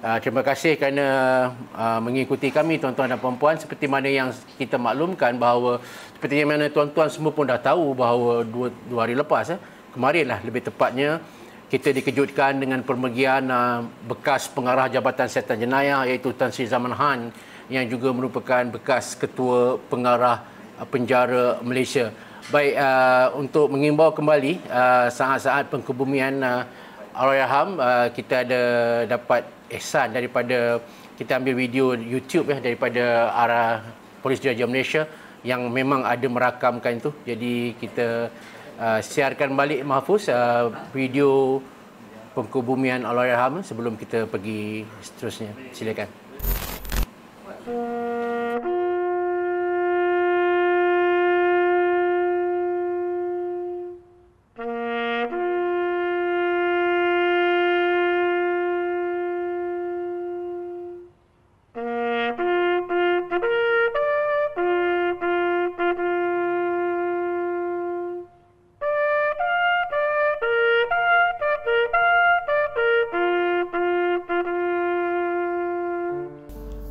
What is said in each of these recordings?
Terima kasih kerana mengikuti kami tuan-tuan dan puan-puan. Seperti mana yang kita maklumkan bahawa seperti mana tuan-tuan semua pun dah tahu bahawa dua hari lepas, kemarinlah lebih tepatnya, kita dikejutkan dengan permergian bekas pengarah Jabatan Siasatan Jenayah iaitu Tan Sri Zaman Han yang juga merupakan bekas ketua pengarah penjara Malaysia. Baik, untuk mengimbau kembali saat-saat pengkebumian Allahyarham, kita ada dapat ihsan daripada, kita ambil video YouTube daripada arah Polis Diraja Malaysia yang memang ada merakamkan itu. Jadi kita siarkan balik Mahfuz video pengkebumian Allahyarham sebelum kita pergi seterusnya. Silakan.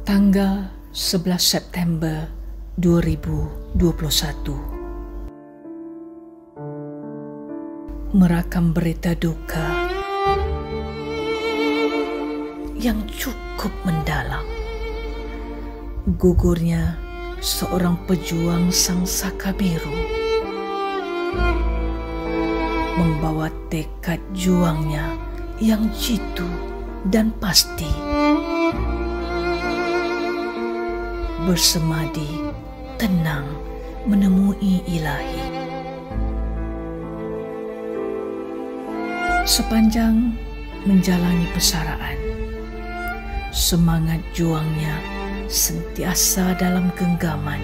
Tanggal 11 September 2021. Merakam berita duka yang cukup mendalam. Gugurnya seorang pejuang Sangsaka Biru, membawa tekad juangnya yang jitu dan pasti, bersemadi tenang menemui ilahi. Sepanjang menjalani persaraan, semangat juangnya sentiasa dalam genggaman,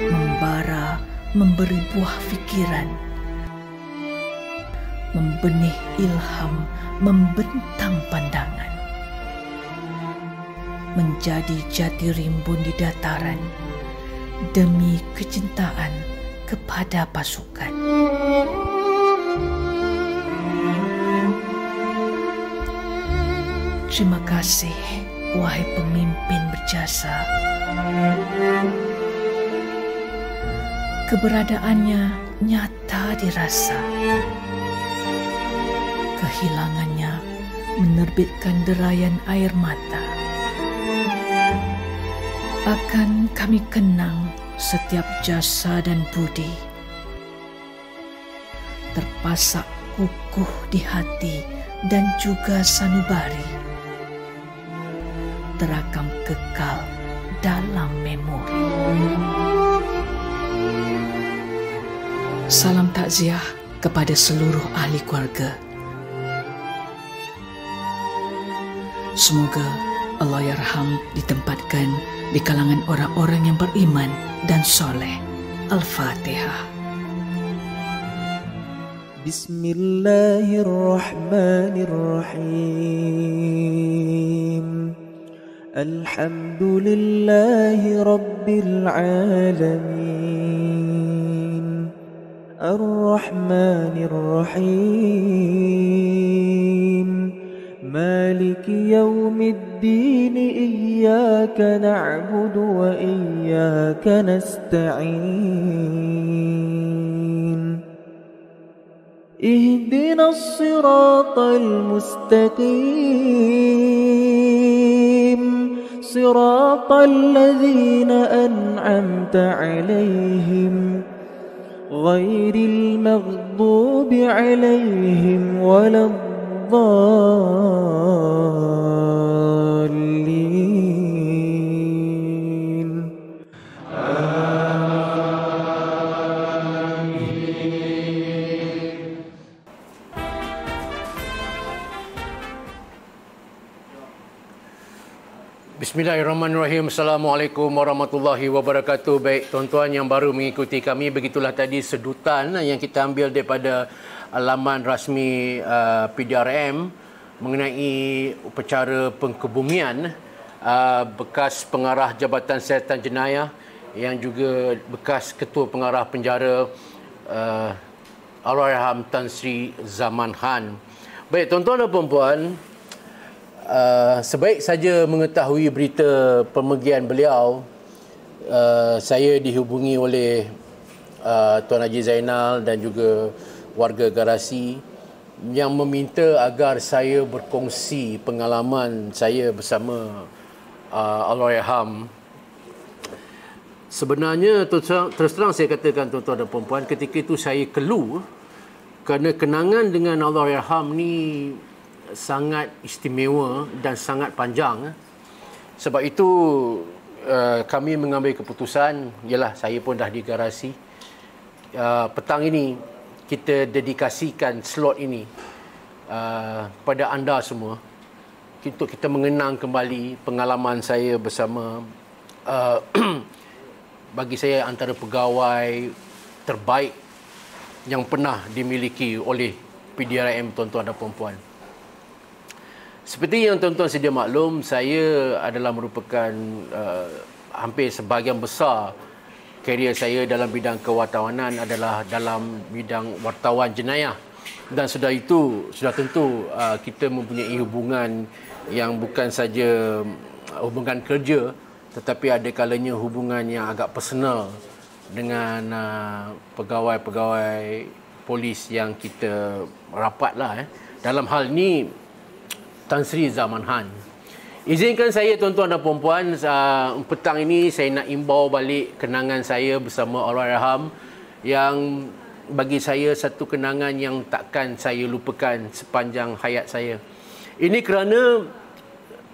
membara memberi buah fikiran, membenih ilham, membentang pandangan, menjadi jati rimbun di dataran demi kecintaan kepada pasukan. Terima kasih, wahai pemimpin berjasa. Keberadaannya nyata dirasa. Kehilangannya menerbitkan derayan air mata. Akan kami kenang setiap jasa dan budi, terpasak kukuh di hati dan juga sanubari, terakam kekal dalam memori. Salam takziah kepada seluruh ahli keluarga. Semoga Allahyarham ditempatkan di kalangan orang-orang yang beriman dan soleh. Al-Fatihah. Bismillahirrahmanirrahim. Alhamdulillahi Rabbil alamin. Ar-Rahmanirrahim. مالك يوم الدين إياك نعبد وإياك نستعين اهدنا الصراط المستقيم صراط الذين أنعمت عليهم غير المغضوب عليهم ولا الضالين. Bismillahirrahmanirrahim. Assalamualaikum warahmatullahi wabarakatuh. Baik, tuan-tuan yang baru mengikuti kami, begitulah tadi sedutan yang kita ambil daripada laman rasmi PDRM mengenai upacara pengkebumian bekas pengarah Jabatan Siasatan Jenayah yang juga bekas ketua pengarah penjara Allahyarham Tan Sri Zaman Han. Baik, tuan-tuan dan puan-puan, sebaik saja mengetahui berita pemergian beliau, saya dihubungi oleh Tuan Haji Zainal dan juga warga Garasi yang meminta agar saya berkongsi pengalaman saya bersama Allahyarham. Sebenarnya terus terang saya katakan tuan-tuan dan puan-puan, ketika itu saya keluh kerana kenangan dengan Allahyarham ni sangat istimewa dan sangat panjang. Sebab itu kami mengambil keputusan, ialah saya pun dah di Garasi, petang ini kita dedikasikan slot ini pada anda semua untuk kita mengenang kembali pengalaman saya bersama bagi saya antara pegawai terbaik yang pernah dimiliki oleh PDRM, tuan-tuan dan puan-puan. Seperti yang tuan-tuan sedia maklum, saya adalah merupakan hampir sebahagian besar karier saya dalam bidang kewartawanan adalah dalam bidang wartawan jenayah. Dan sudah itu, sudah tentu kita mempunyai hubungan yang bukan saja hubungan kerja, tetapi ada kalanya hubungan yang agak personal dengan pegawai-pegawai polis yang kita rapatlah. Dalam hal ini Tan Sri Zaman Han. Izinkan saya tuan-tuan dan puan-puan, petang ini saya nak imbau balik kenangan saya bersama Allahyarham yang bagi saya satu kenangan yang takkan saya lupakan sepanjang hayat saya. Ini kerana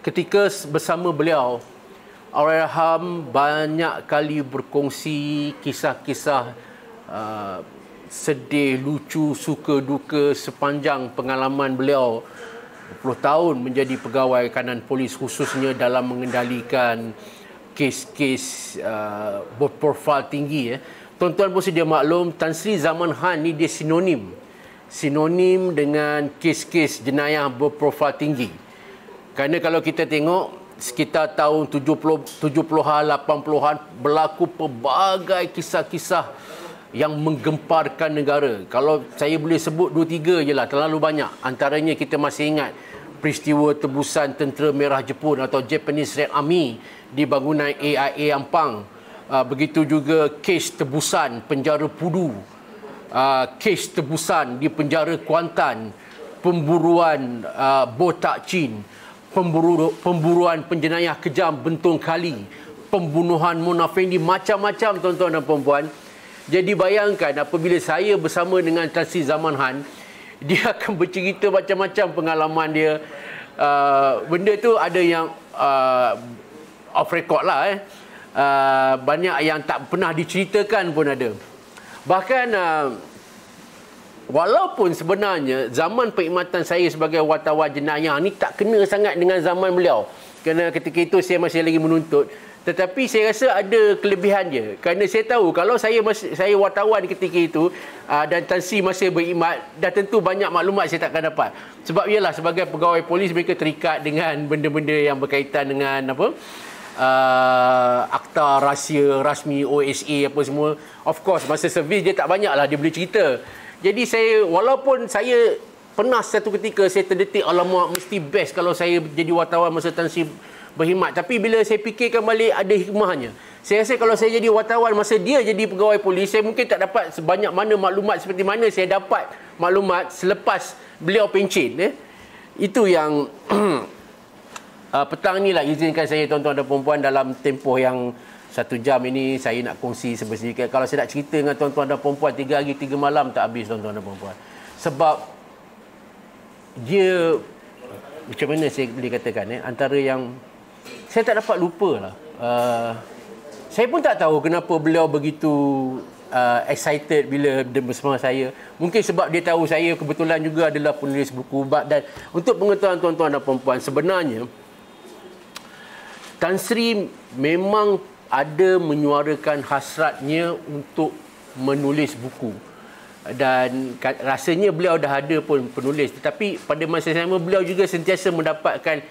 ketika bersama beliau, Allahyarham banyak kali berkongsi kisah-kisah sedih, lucu, suka, duka sepanjang pengalaman beliau 20 tahun menjadi pegawai kanan polis, khususnya dalam mengendalikan kes-kes berprofil tinggi. Tuan-tuan pun sedia maklum, Tan Sri Zaman Han ni dia sinonim dengan kes-kes jenayah berprofil tinggi. Kerana kalau kita tengok sekitar tahun 70-an, 80-an berlaku pelbagai kisah-kisah yang menggemparkan negara. Kalau saya boleh sebut 2-3 je lah, terlalu banyak. Antaranya kita masih ingat peristiwa tebusan Tentera Merah Jepun atau Japanese Red Army di bangunan AIA Ampang. Begitu juga kes tebusan penjara Pudu, kes tebusan di penjara Kuantan, pemburuan Bo Tak Chin, pemburuan penjenayah kejam Bentong Kali, pembunuhan Mona Fendi, macam-macam tuan-tuan dan puan-puan. Jadi bayangkan apabila saya bersama dengan Tan Sri Zaman Han, dia akan bercerita macam-macam pengalaman dia. Benda tu ada yang off record lah. Banyak yang tak pernah diceritakan pun ada. Bahkan walaupun sebenarnya zaman perkhidmatan saya sebagai wartawan jenayah ni tak kena sangat dengan zaman beliau, kerana ketika itu saya masih lagi menuntut, tetapi saya rasa ada kelebihan dia. Kerana saya tahu kalau saya wartawan ketika itu dan Tan Sri masih berkhidmat, dah tentu banyak maklumat saya takkan dapat. Sebab ialah sebagai pegawai polis mereka terikat dengan benda-benda yang berkaitan dengan akta rahsia rasmi, OSA apa semua. Of course masa servis dia tak banyak lah dia boleh cerita. Jadi saya, walaupun saya pernah satu ketika saya terdetik, alamak mesti best kalau saya jadi wartawan masa Tan Sri berkhidmat. Tapi bila saya fikirkan balik, ada hikmahnya. Saya rasa kalau saya jadi wartawan masa dia jadi pegawai polis, saya mungkin tak dapat sebanyak mana maklumat seperti mana saya dapat maklumat selepas beliau pencen. Itu yang petang ni lah izinkan saya tuan-tuan dan puan-puan dalam tempoh yang 1 jam ini saya nak kongsi sedikit. Kalau saya nak cerita dengan tuan-tuan dan puan-puan 3 hari 3 malam tak habis tuan-tuan dan puan-puan. Sebab dia macam mana saya boleh katakan antara yang saya tak dapat lupa lah. Saya pun tak tahu kenapa beliau begitu excited bila bersama saya. Mungkin sebab dia tahu saya kebetulan juga adalah penulis buku. Dan untuk pengetahuan tuan-tuan dan puan-puan, sebenarnya Tan Sri memang ada menyuarakan hasratnya untuk menulis buku. Dan rasanya beliau dah ada pun penulis. Tetapi pada masa yang sama beliau juga sentiasa mendapatkan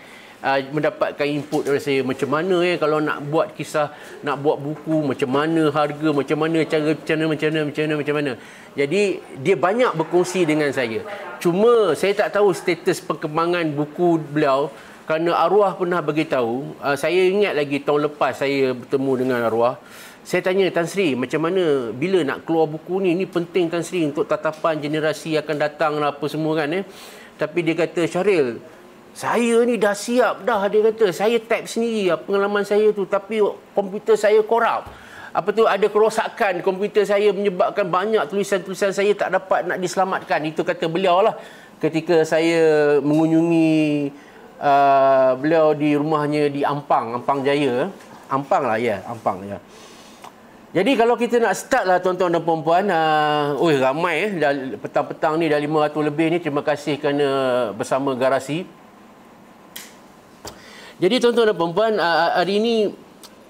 input dari saya. Macam mana kalau nak buat kisah, nak buat buku, macam mana harga, macam mana cara, macam mana. Jadi dia banyak berkongsi dengan saya. Cuma saya tak tahu status perkembangan buku beliau. kerana arwah pernah beritahu, saya ingat lagi tahun lepas saya bertemu dengan arwah. Saya tanya Tan Sri, macam mana bila nak keluar buku ni? Ini penting Tan Sri untuk tatapan generasi akan datang lah apa semua kan. Tapi dia kata, Syahril, saya ni dah siap dah. Dia kata, saya type sendiri pengalaman saya tu. Tapi komputer saya korup. Apa tu, ada kerosakan komputer saya menyebabkan banyak tulisan-tulisan saya tak dapat nak diselamatkan. Itu kata beliau lah ketika saya mengunjungi beliau di rumahnya di Ampang Jaya. Ampang lah, ya. Ampang, ya. Jadi kalau kita nak start lah tuan-tuan dan puan-puan, ramai petang-petang ni dah 500 lebih ni. Terima kasih kerana bersama Garasi. Jadi tuan-tuan dan puan-puan, hari ini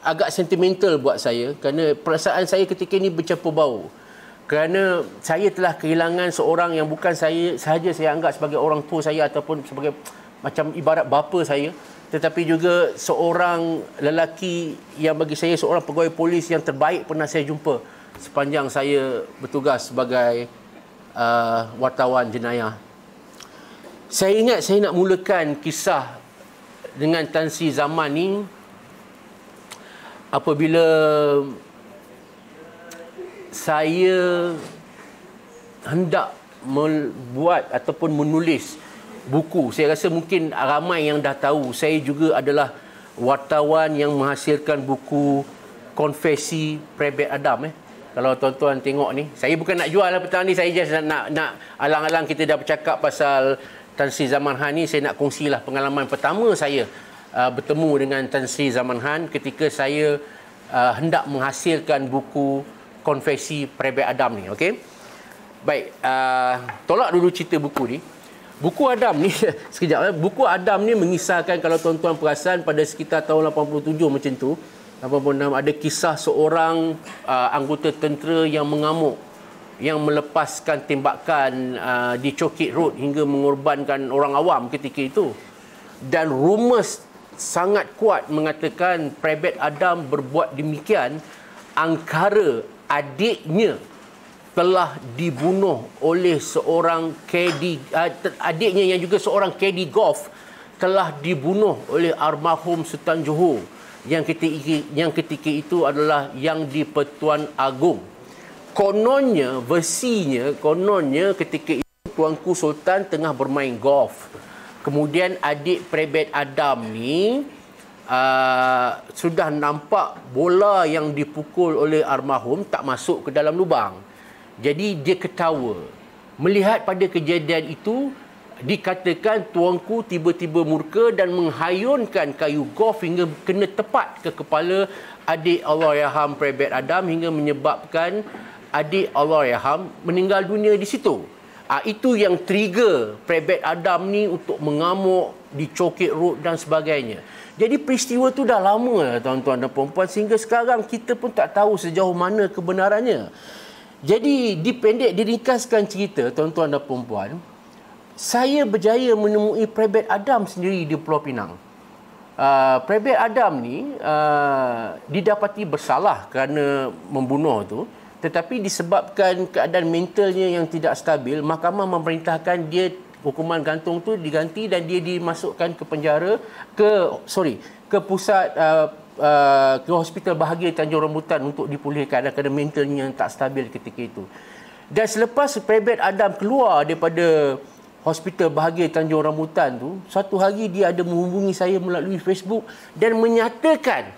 agak sentimental buat saya kerana perasaan saya ketika ini bercampur bau. Kerana saya telah kehilangan seorang yang bukan saya sahaja saya anggap sebagai orang tua saya ataupun sebagai macam ibarat bapa saya, tetapi juga seorang lelaki yang bagi saya seorang pegawai polis yang terbaik pernah saya jumpa sepanjang saya bertugas sebagai wartawan jenayah. Saya ingat saya nak mulakan kisah dengan Tan Sri Zaman ni apabila saya hendak membuat ataupun menulis buku. Saya rasa mungkin ramai yang dah tahu saya juga adalah wartawan yang menghasilkan buku Konfesi Prebet Adam. Kalau tuan-tuan tengok ni, saya bukan nak jual lah petang ni, saya just nak alang-alang kita dah bercakap pasal Tan Sri Zaman Han ni, saya nak kongsilah pengalaman pertama saya bertemu dengan Tan Sri Zaman Han ketika saya hendak menghasilkan buku Konfesi Prebet Adam ni. Okey. Baik, tolak dulu cerita buku ni. Buku Adam ni, sekejap, buku Adam ni mengisahkan, kalau tuan-tuan perasan, pada sekitar tahun 87 macam tu, 86, ada kisah seorang anggota tentera yang mengamuk, yang melepaskan tembakan di Chokit Road hingga mengorbankan orang awam ketika itu. Dan rumours sangat kuat mengatakan Prebet Adam berbuat demikian angkara adiknya telah dibunuh oleh seorang caddy, adiknya yang juga seorang caddy golf telah dibunuh oleh almarhum Sultan Johor yang ketika itu adalah yang di Pertuan Agong. Kononnya, versinya, ketika itu Tuanku Sultan tengah bermain golf. Kemudian adik Prebet Adam ni sudah nampak bola yang dipukul oleh almarhum tak masuk ke dalam lubang. Jadi dia ketawa. Melihat pada kejadian itu, dikatakan tuanku tiba-tiba murka dan menghayunkan kayu golf hingga kena tepat ke kepala adik Allahyarham Prebet Adam hingga menyebabkan adik Allahyarham meninggal dunia di situ. Itu yang trigger Prebet Adam ni untuk mengamuk di Chokit Road dan sebagainya. Jadi peristiwa tu dah lama tuan-tuan dan puan-puan, sehingga sekarang kita pun tak tahu sejauh mana kebenarannya. Jadi diringkaskan cerita tuan-tuan dan puan-puan, saya berjaya menemui Prebet Adam sendiri di Pulau Pinang. Prebet Adam ni didapati bersalah kerana membunuh tu, tetapi disebabkan keadaan mentalnya yang tidak stabil, mahkamah memerintahkan dia hukuman gantung tu diganti dan dia dimasukkan ke penjara ke pusat ke Hospital Bahagia Tanjung Rambutan untuk dipulihkan kerana mentalnya yang tak stabil ketika itu. Dan selepas Prebet Adam keluar daripada Hospital Bahagia Tanjung Rambutan tu, satu hari dia ada menghubungi saya melalui Facebook dan menyatakan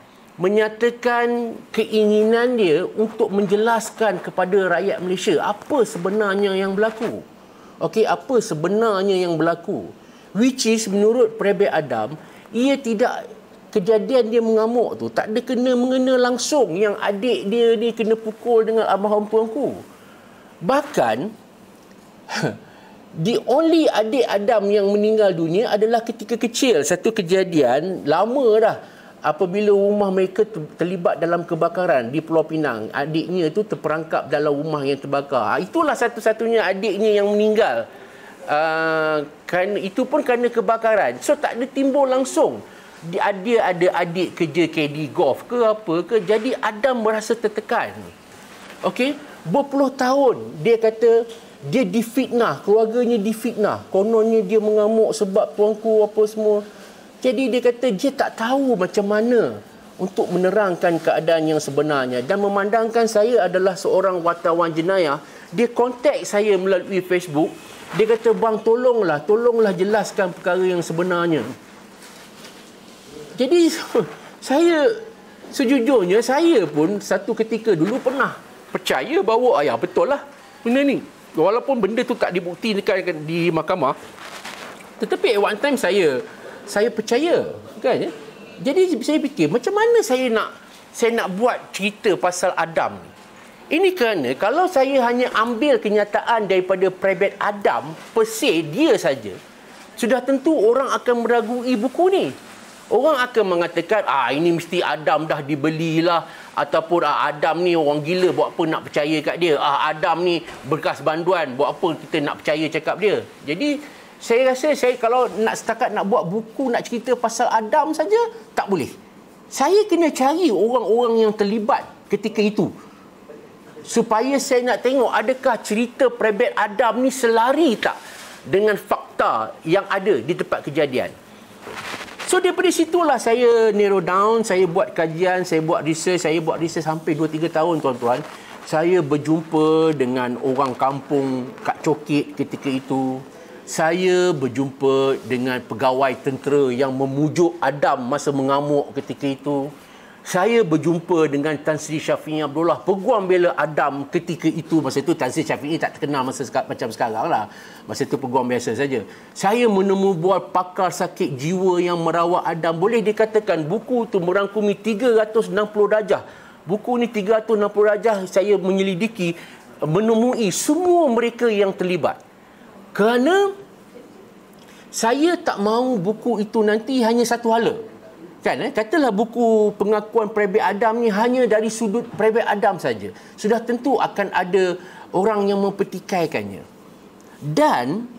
keinginan dia untuk menjelaskan kepada rakyat Malaysia apa sebenarnya yang berlaku. Okey, apa sebenarnya yang berlaku? Which is menurut Prebet Adam, ia tidak, kejadian dia mengamuk tu tak ada mengena langsung yang adik dia ni kena pukul dengan almarhum tuanku. Bahkan the only adik Adam yang meninggal dunia adalah ketika kecil. Satu kejadian lama dah, apabila rumah mereka terlibat dalam kebakaran di Pulau Pinang. Adiknya tu terperangkap dalam rumah yang terbakar. Itulah satu-satunya adiknya yang meninggal. Itu pun kerana kebakaran. So tak ada timbul langsung. Dia ada adik kerja caddy golf ke apa ke. Jadi Adam merasa tertekan. Okey, berpuluh tahun dia kata dia difitnah, keluarganya difitnah. Kononnya dia mengamuk sebab tuanku apa semua. Jadi dia kata dia tak tahu macam mana untuk menerangkan keadaan yang sebenarnya dan memandangkan saya adalah seorang wartawan jenayah. Dia kontak saya melalui Facebook. Dia kata, bang, tolonglah jelaskan perkara yang sebenarnya. Jadi sejujurnya saya pun satu ketika dulu pernah percaya bahawa betul lah benda ni. Walaupun benda tu tak dibuktikan di mahkamah, tetapi at one time saya percaya, kan ya? Jadi saya fikir macam mana saya nak buat cerita pasal Adam ni. Ini kerana kalau saya hanya ambil kenyataan daripada Private Adam per se dia saja, sudah tentu orang akan meragui buku ni. Orang akan mengatakan, ini mesti Adam dah dibelilah. Ataupun Adam ni orang gila, buat apa nak percaya kat dia. Adam ni bekas banduan, buat apa kita nak percaya cakap dia. Jadi, saya rasa kalau setakat nak buat buku, nak cerita pasal Adam saja, tak boleh. Saya kena cari orang-orang yang terlibat ketika itu. Supaya saya nak tengok adakah cerita Private Adam ni selari tak dengan fakta yang ada di tempat kejadian. So daripada situlah saya narrow down, saya buat kajian, saya buat research sampai 2-3 tahun tuan-tuan. Saya berjumpa dengan orang kampung Kak Cokit ketika itu. Saya berjumpa dengan pegawai tentera yang memujuk Adam masa mengamuk ketika itu. Saya berjumpa dengan Tan Sri Syafiee Abdullah, peguam bela Adam ketika itu. Masa itu Tan Sri Syafiee tak terkenal macam sekarang lah. Masa itu peguam biasa saja. Saya menemui buat pakar sakit jiwa yang merawat Adam. Boleh dikatakan buku itu merangkumi 360 darjah. Buku ni 360 darjah saya menyelidiki, menemui semua mereka yang terlibat. Kerana saya tak mahu buku itu nanti hanya satu hala. Kan, katalah buku pengakuan Private Adam ni hanya dari sudut Private Adam saja. Sudah tentu akan ada orang yang mempertikaikannya. Dan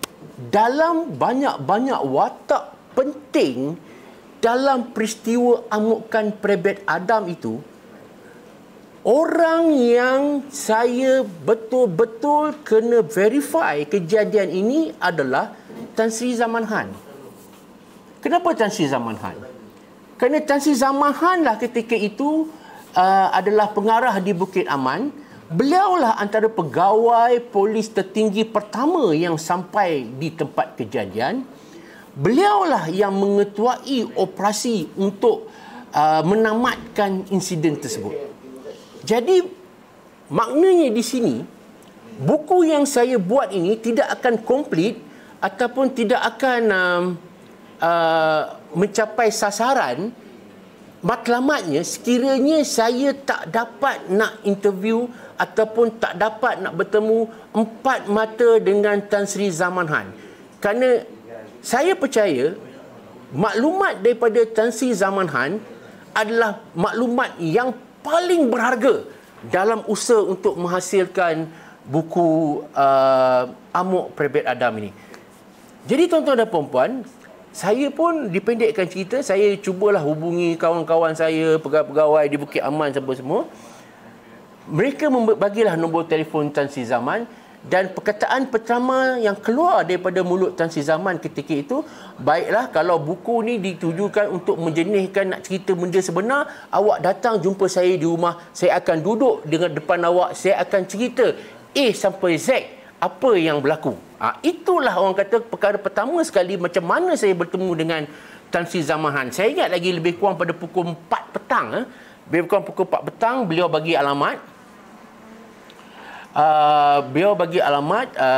dalam banyak-banyak watak penting dalam peristiwa amukan Private Adam itu, orang yang saya betul-betul kena verify kejadian ini adalah Tan Sri Zaman Han. Kenapa Tan Sri Zaman Han? Kerana Tan Sri Zaman Han lah ketika itu adalah pengarah di Bukit Aman. Beliaulah antara pegawai polis tertinggi pertama yang sampai di tempat kejadian. Beliaulah yang mengetuai operasi untuk menamatkan insiden tersebut. Jadi maknanya di sini, buku yang saya buat ini tidak akan komplit ataupun tidak akan mencapai sasaran matlamatnya sekiranya saya tak dapat nak interview ataupun tak dapat nak bertemu empat mata dengan Tan Sri Zaman Han. Kerana saya percaya maklumat daripada Tan Sri Zaman Han adalah maklumat yang paling berharga dalam usaha untuk menghasilkan buku Amok Private Adam ini. Jadi tuan-tuan dan puan-puan, saya pun dipendekkan cerita, saya cubalah hubungi kawan-kawan saya, pegawai-pegawai di Bukit Aman semua. Mereka bagilah nombor telefon Tan Sri Zaman dan perkataan pertama yang keluar daripada mulut Tan Sri Zaman ketika itu, baiklah kalau buku ni ditujukan untuk menjenihkan nak cerita benda sebenar, awak datang jumpa saya di rumah, saya akan duduk dengan depan awak, saya akan cerita A sampai Z apa yang berlaku. Itulah orang kata perkara pertama sekali macam mana saya bertemu dengan Tan Sri Zaman Han. Saya ingat lagi lebih kurang pada pukul 4 petang. Lebih kurang pukul 4 petang beliau bagi alamat.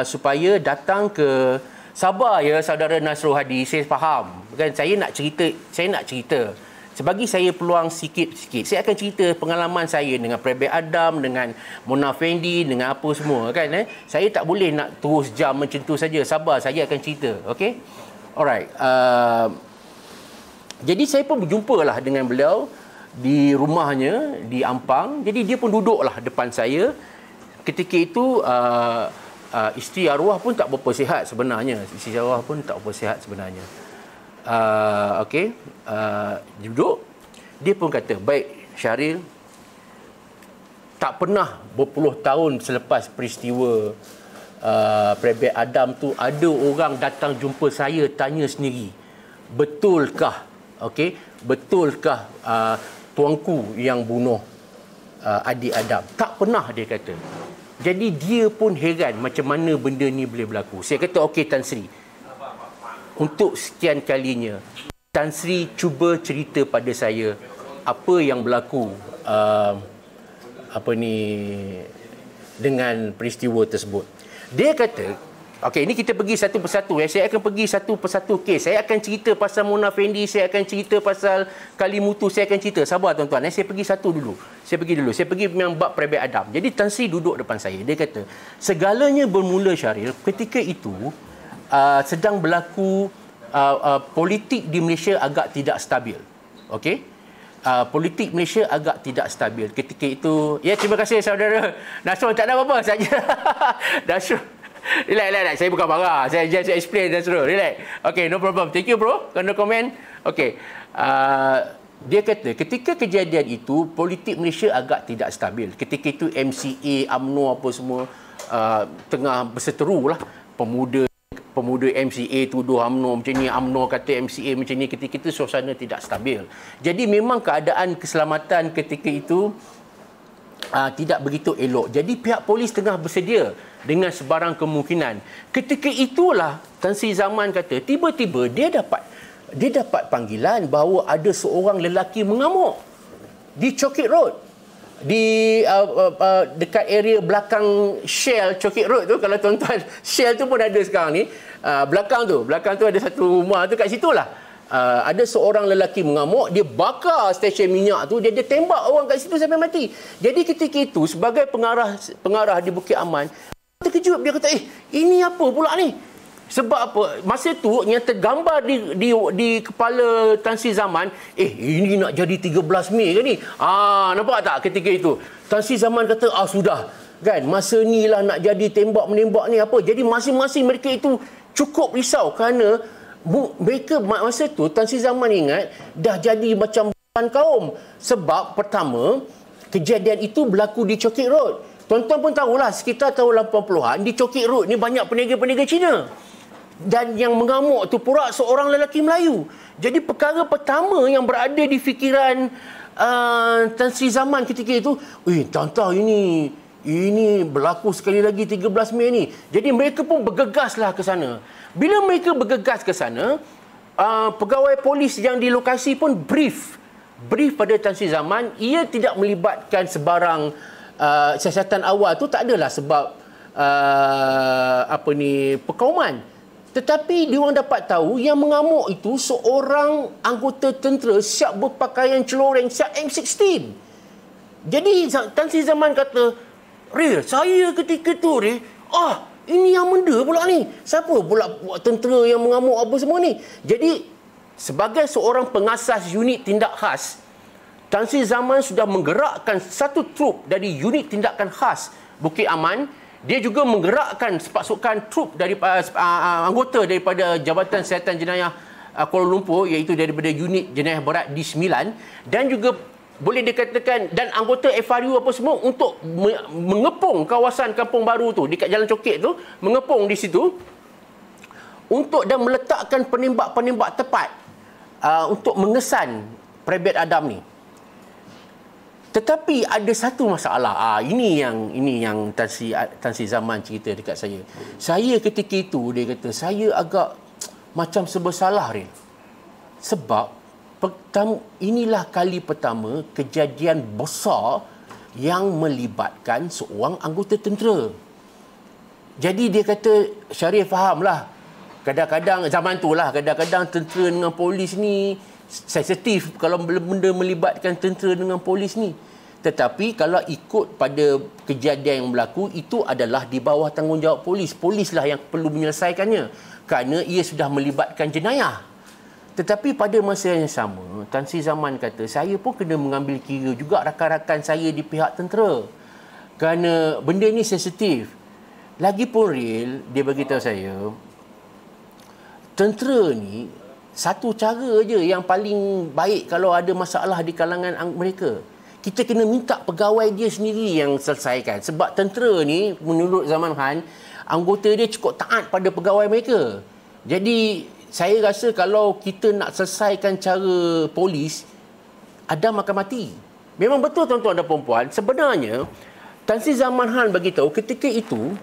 Supaya datang ke Sabah ya saudara Nasrul Hadi. Saya faham. Kan saya nak cerita. Sebagi saya peluang sikit-sikit, saya akan cerita pengalaman saya dengan Private Adam, dengan Mona Fendi, dengan apa semua kan. Saya tak boleh nak terus jam macam tu saja. Sabar, saya akan cerita. Okey. Alright. Jadi saya pun berjumpalah dengan beliau di rumahnya di Ampang. Jadi dia pun duduklah depan saya. Ketika itu isteri arwah pun tak berapa sihat sebenarnya. Isteri arwah pun tak berapa sihat sebenarnya. Duduk. Dia pun kata, baik Syahril, tak pernah berpuluh tahun selepas peristiwa Private Adam tu ada orang datang jumpa saya tanya sendiri, betulkah okey, betulkah tuanku yang bunuh adik Adam? Tak pernah, dia kata. Jadi dia pun heran macam mana benda ni boleh berlaku. Saya kata, okey Tan Sri, untuk sekian kalinya Tan Sri cuba cerita pada saya apa yang berlaku dengan peristiwa tersebut. Dia kata, okey, ini kita pergi satu persatu. Saya akan pergi satu persatu kes. Saya akan cerita pasal Mona Fendi, saya akan cerita pasal Kalimutu, saya akan cerita. Sabar tuan-tuan, saya pergi satu dulu. Saya pergi memang bab Private Adam. Jadi Tan Sri duduk depan saya. Dia kata, segalanya bermula, Syaril, ketika itu sedang berlaku politik di Malaysia agak tidak stabil. Okey? Politik Malaysia agak tidak stabil ketika itu. Ya, terima kasih saudara Nasrul, tak ada apa-apa saja. Nasrul, relax. Saya bukan marah. Saya just explain, Nasrul. Relax. Okay, no problem. Thank you, bro. Kena komen. Okay. Dia kata, ketika kejadian itu, politik Malaysia agak tidak stabil. Ketika itu MCA, UMNO apa semua tengah berseteru lah. Pemuda MCA tuduh UMNO macam ni, UMNO kata MCA macam ni. Ketika itu suasana tidak stabil. Jadi memang keadaan keselamatan ketika itu tidak begitu elok. Jadi pihak polis tengah bersedia dengan sebarang kemungkinan. Ketika itulah Tan Sri Zaman kata, tiba-tiba dia dapat panggilan bahawa ada seorang lelaki mengamuk di Chokit Road. Di dekat area belakang Shell Chokit Road tu, kalau tuan-tuan, Shell tu pun ada sekarang ni. Belakang tu ada satu rumah tu, kat situlah. Ada seorang lelaki mengamuk, dia bakar stesen minyak tu, dia tembak orang kat situ sampai mati. Jadi ketika itu sebagai pengarah di Bukit Aman, terkejut, dia kata, ini apa pula ni? Sebab apa? Masa tu yang tergambar di kepala Tan Sri Zaman, ini nak jadi 13 Mei ke ni? Nampak tak ketika itu? Tan Sri Zaman kata, sudah. Kan, masa ni lah nak jadi tembak-menembak ni apa. Jadi masing-masing mereka itu cukup risau kerana mereka masa tu, Tan Sri Zaman ingat, dah jadi macam kaum. Sebab pertama, kejadian itu berlaku di Chokit Road. Tuan-tuan pun tahulah, sekitar tahun 80-an, di Chokit Road ni banyak peniaga-peniaga Cina. Dan yang mengamuk tu pula seorang lelaki Melayu. Jadi perkara pertama yang berada di fikiran Tan Sri Zaman ketika itu, tantang ini berlaku sekali lagi 13 Mei ni. Jadi mereka pun bergegaslah ke sana. Bila mereka bergegas ke sana, pegawai polis yang di lokasi pun brief pada Tan Sri Zaman. Ia tidak melibatkan sebarang siasatan awal tu, tak adalah sebab perkauman. Tetapi diorang dapat tahu yang mengamuk itu seorang anggota tentera siap berpakaian celoreng, siap M16. Jadi Tan Sri Zaman kata, saya ketika tu ini yang benda pula ni. Siapa pula tentera yang mengamuk apa semua ni? Jadi sebagai seorang pengasas unit tindak khas, Tan Sri Zaman sudah menggerakkan satu trup dari unit tindakan khas Bukit Aman. Dia juga menggerakkan pasukan trup daripada anggota daripada Jabatan Siasatan Jenayah Kuala Lumpur, iaitu daripada unit jenayah berat D9, dan juga boleh dikatakan dan anggota FRU apa semua untuk mengepung kawasan Kampung Baru tu dekat Jalan Cokit tu, mengepung di situ untuk dan meletakkan penembak-penembak tepat untuk mengesan Private Adam ni. Tetapi ada satu masalah. Ini yang Tan Sri Zaman cerita dekat saya. Saya ketika itu, dia kata, saya agak macam serba salah, Rin. Sebab inilah kali pertama kejadian besar yang melibatkan seorang anggota tentera. Jadi dia kata, Syarif fahamlah. Kadang-kadang, zaman tu lah, kadang-kadang tentera dengan polis ni sensitif kalau benda melibatkan tentera dengan polis ni. Tetapi kalau ikut pada kejadian yang berlaku, itu adalah di bawah tanggungjawab polis. Polislah yang perlu menyelesaikannya kerana ia sudah melibatkan jenayah. Tetapi pada masa yang sama, Tan Sri Zaman kata, saya pun kena mengambil kira juga rakan-rakan saya di pihak tentera. Kerana benda ni sensitif. Lagipun real, dia beritahu saya, tentera ni satu cara je yang paling baik kalau ada masalah di kalangan mereka. Kita kena minta pegawai dia sendiri yang selesaikan. Sebab tentera ni, menurut Zaman Han, anggota dia cukup taat pada pegawai mereka. Jadi, Saya rasa kalau kita nak selesaikan cara polis, Adam akan mati. Memang betul tuan-tuan dan puan-puan, sebenarnya Tan Sri Zaman Han bagi tahu ketika itu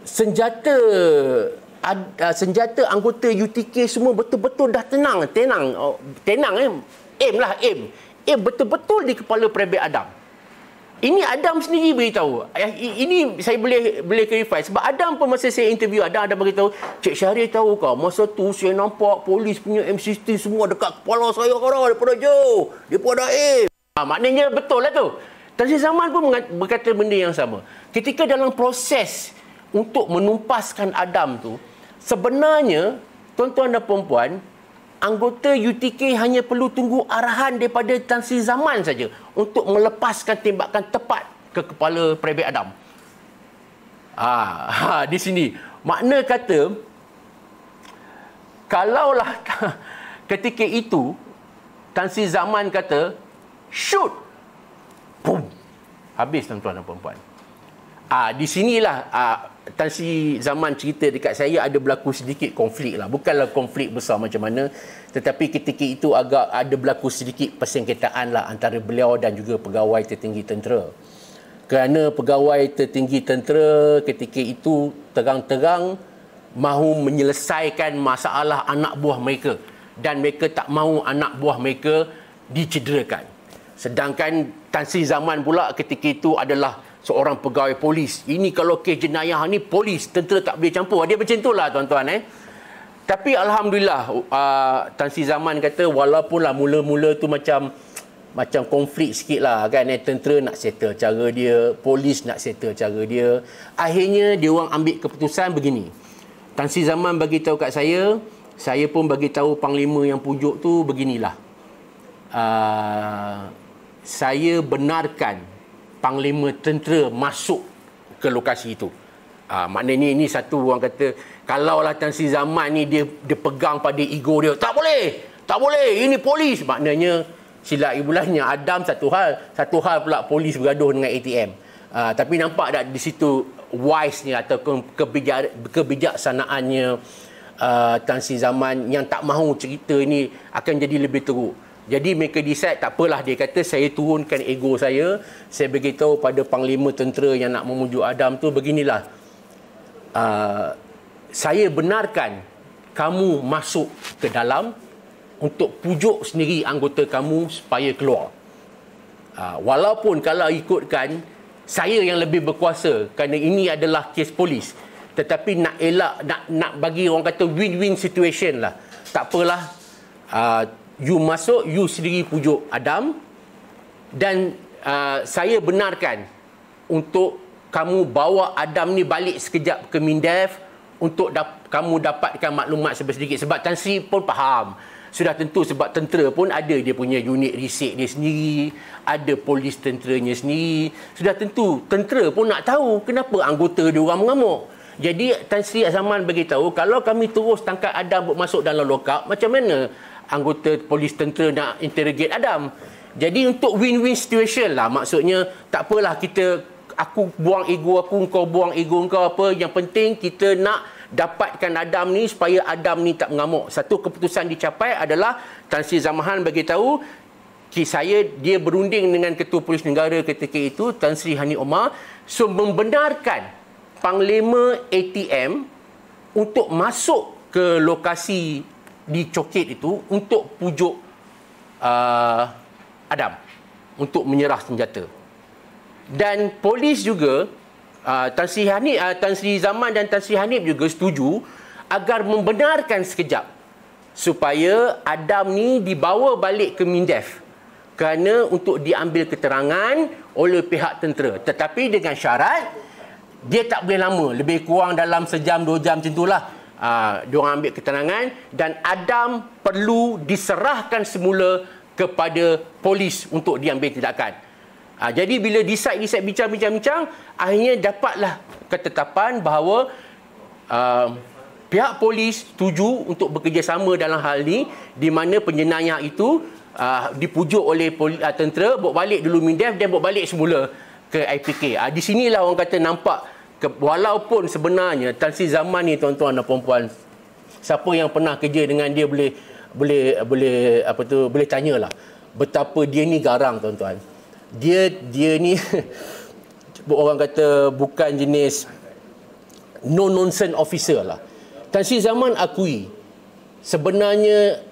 senjata anggota UTK semua betul-betul dah tenang aim betul-betul di kepala Perabot Adam. Ini Adam sendiri beritahu. Ini saya boleh clarify sebab Adam pun masa saya interview Adam beritahu, Cik Syahrir tahu kau masa tu saya nampak polis punya M60 semua dekat kepala saya korang daripada jauh, daripada aim. Maknanya betul lah tu. Tan Sri Zaman pun berkata benda yang sama. Ketika dalam proses untuk menumpaskan Adam tu, sebenarnya tuan-tuan dan puan-puan, anggota UTK hanya perlu tunggu arahan daripada Tan Sri Zaman saja untuk melepaskan tembakan tepat ke kepala Perabot Adam. Di sini makna kata kalaulah ketika itu Tan Sri Zaman kata shoot, boom, habis tuan-tuan dan puan-puan. Di sinilah Tan Sri Zaman cerita dekat saya ada berlaku sedikit konflik lah. Bukanlah konflik besar macam mana, tetapi ketika itu agak ada berlaku sedikit persengketaan lah antara beliau dan juga pegawai tertinggi tentera. Kerana pegawai tertinggi tentera ketika itu terang-terang mahu menyelesaikan masalah anak buah mereka dan mereka tak mahu anak buah mereka dicederakan. Sedangkan Tan Sri Zaman pula ketika itu adalah seorang pegawai polis. Ini kalau kes jenayah ni polis, tentera tak boleh campur. Dia macam itulah tuan-tuan. Tapi Alhamdulillah Tan Sri Zaman kata walaupunlah mula-mula tu macam konflik sikit lah kan. Tentera nak settle cara dia, polis nak settle cara dia. Akhirnya dia orang ambil keputusan begini. Tan Sri Zaman bagi tahu kat saya pun bagi tahu Panglima yang pujuk tu beginilah. Saya benarkan Panglima tentera masuk ke lokasi itu. Maknanya ini satu orang kata, kalaulah Tan Sri Zaman ni dia pegang pada ego dia, tak boleh, ini polis. Maknanya silap ibulahnya Adam satu hal pula polis bergaduh dengan ATM. Tapi nampak tak di situ wise-nya atau kebijaksanaannya Tan Sri Zaman yang tak mahu cerita ini akan jadi lebih teruk. Jadi mereka decide tak apalah, dia kata saya turunkan ego saya beritahu pada Panglima tentera yang nak memujuk Adam tu beginilah. Saya benarkan kamu masuk ke dalam untuk pujuk sendiri anggota kamu supaya keluar. Walaupun kalau ikutkan saya yang lebih berkuasa kerana ini adalah kes polis, tetapi nak elak, nak bagi orang kata win-win situation lah. Tak apalah, you masuk, you sendiri pujuk Adam dan saya benarkan untuk kamu bawa Adam ni balik sekejap ke Mindef untuk kamu dapatkan maklumat sedikit. Sebab Tan Sri pun faham. Sudah tentu sebab tentera pun ada dia punya unit risik dia sendiri, ada polis tenteranya sendiri. Sudah tentu tentera pun nak tahu kenapa anggota dia orang mengamuk. Jadi Tan Sri Zaman beritahu kalau kami terus tangkap Adam masuk dalam lockup, macam mana anggota polis tentera nak interrogate Adam. Jadi untuk win-win situation lah, maksudnya tak apalah aku buang ego aku, kau buang ego kau, apa yang penting kita nak dapatkan Adam ni supaya Adam ni tak mengamuk. Satu keputusan dicapai adalah Tan Sri Zaman Han bagi tahu dia berunding dengan Ketua Polis Negara ketika itu Tan Sri Hani Omar, so membenarkan Panglima ATM untuk masuk ke lokasi di Cokit itu untuk pujuk Adam untuk menyerah senjata. Dan polis juga Tan Sri Zaman dan Tan Sri Hanif juga setuju agar membenarkan sekejap supaya Adam ni dibawa balik ke Mindef kerana untuk diambil keterangan oleh pihak tentera, tetapi dengan syarat dia tak boleh lama, lebih kurang dalam sejam 2 jam macam itulah. Diorang ambil keterangan dan Adam perlu diserahkan semula kepada polis untuk diambil tindakan. Jadi bila decide bincang-bincang, akhirnya dapatlah ketetapan bahawa pihak polis setuju untuk bekerjasama dalam hal ini, di mana penjenayah itu dipujuk oleh tentera, bawa balik dulu Mindef dan bawa balik semula ke IPK. Di sinilah orang kata nampak walaupun sebenarnya Tan Sri Zaman ni tuan-tuan dan puan-puan Siapa yang pernah kerja dengan dia boleh tanyalah betapa dia ni garang, tuan-tuan. Dia ni orang kata bukan jenis no nonsense officer lah. Tan Sri Zaman akui sebenarnya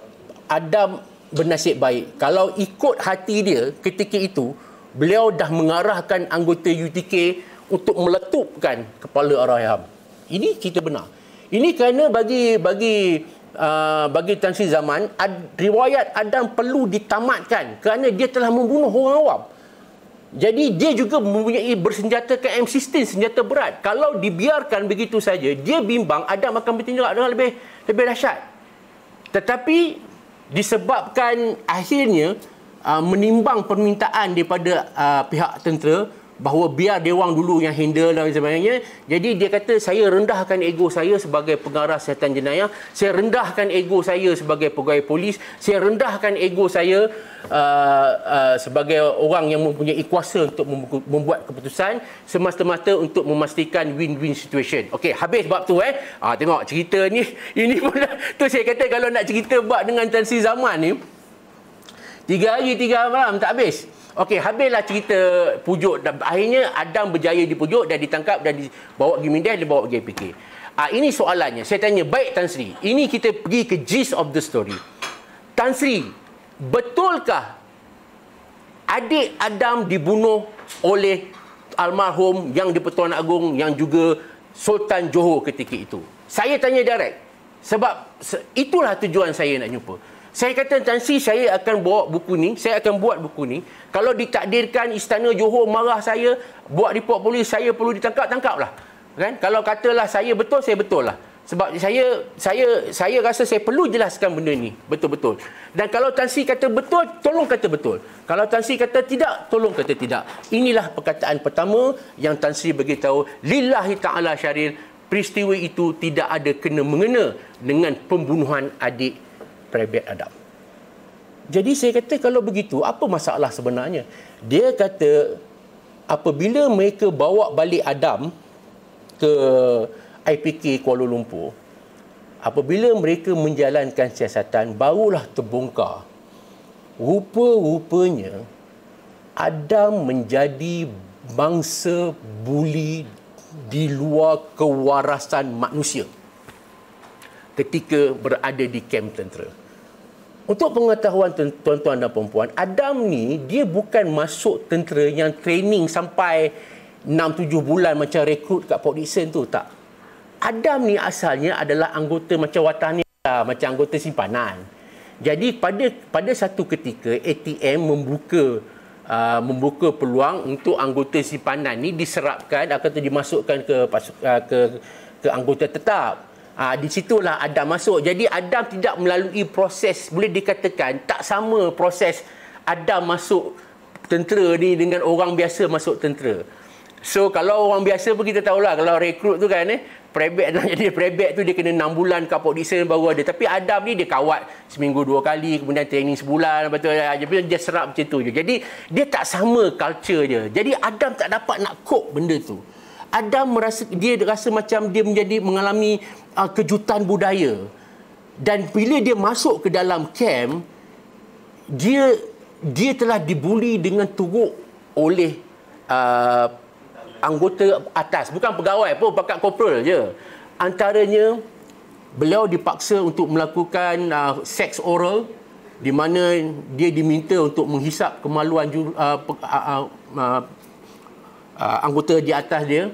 Adam bernasib baik. Kalau ikut hati dia ketika itu, beliau dah mengarahkan anggota UTK untuk meletupkan kepala Allahyarham. Ini cerita benar. Ini kerana bagi Tan Sri Zaman, riwayat Adam perlu ditamatkan kerana dia telah membunuh orang awam. Jadi dia juga mempunyai bersenjatakan M16, senjata berat. Kalau dibiarkan begitu saja, dia bimbang Adam akan bertindak dengan lebih dahsyat. Tetapi disebabkan akhirnya menimbang permintaan daripada pihak tentera bahawa biar Dewang dulu yang handle dan sebagainya. Jadi dia kata, saya rendahkan ego saya sebagai pengarah siasatan jenayah, saya rendahkan ego saya sebagai pegawai polis, saya rendahkan ego saya sebagai orang yang mempunyai kuasa untuk membuat keputusan semata-mata untuk memastikan win-win situation. Okey, habis bab tu tengok cerita ni, ini pun tu saya kata kalau nak cerita bab dengan Tan Sri Zaman ni 3 hari 3 malam tak habis. Okey, habislah cerita pujuk. Akhirnya Adam berjaya dipujuk dan ditangkap dan dibawa pergi Mindef, dibawa pergi APK. Ini soalannya. Saya tanya, baik Tan Sri, ini kita pergi ke gist of the story. Tan Sri, betulkah adik Adam dibunuh oleh almarhum yang di-Pertuan Agong yang juga Sultan Johor ketika itu? Saya tanya direct. Sebab itulah tujuan saya nak jumpa. Saya kata, Tan Sri, saya akan bawa buku ni, saya akan buat buku ni. Kalau ditakdirkan Istana Johor marah saya, buat report polis, saya perlu ditangkap, tangkaplah. Kan? Kalau katalah saya betul, saya betul lah. Sebab saya rasa saya perlu jelaskan benda ni betul-betul. Dan kalau Tan Sri kata betul, tolong kata betul. Kalau Tan Sri kata tidak, tolong kata tidak. Inilah perkataan pertama yang Tan Sri beritahu, lillahi ta'ala syaril, peristiwa itu tidak ada kena-mengena dengan pembunuhan adik Private Adam. Jadi saya kata, kalau begitu apa masalah sebenarnya? Dia kata apabila mereka bawa balik Adam ke IPK Kuala Lumpur, apabila mereka menjalankan siasatan, barulah terbongkar rupa-rupanya Adam menjadi bangsa buli di luar kewarasan manusia ketika berada di kem tentera. Untuk pengetahuan tuan-tuan dan perempuan, Adam ni dia bukan masuk tentera yang training sampai 6-7 bulan macam rekrut kat Port Dickson tu, tak. Adam ni asalnya adalah anggota macam watani, macam anggota simpanan. Jadi pada satu ketika ATM membuka peluang untuk anggota simpanan ni diserapkan atau dimasukkan ke anggota tetap. Di situlah Adam masuk. Jadi Adam tidak melalui proses, boleh dikatakan tak sama proses Adam masuk tentera ni dengan orang biasa masuk tentera. So kalau orang biasa pun kita tahulah, kalau rekrut tu kan private, nak jadi private tu dia kena 6 bulan kat Port Dickson baru ada. Tapi Adam ni dia kawat seminggu 2 kali, kemudian training sebulan, betul dia serap macam tu je. Jadi dia tak sama culture dia. Jadi Adam tak dapat nak cope benda tu. Adam dia rasa macam dia mengalami kejutan budaya. Dan bila dia masuk ke dalam camp, dia telah dibuli dengan teruk oleh anggota atas, bukan pegawai pun, pakat korporal je. Antaranya beliau dipaksa untuk melakukan seks oral, di mana dia diminta untuk menghisap kemaluan anggota di atas dia.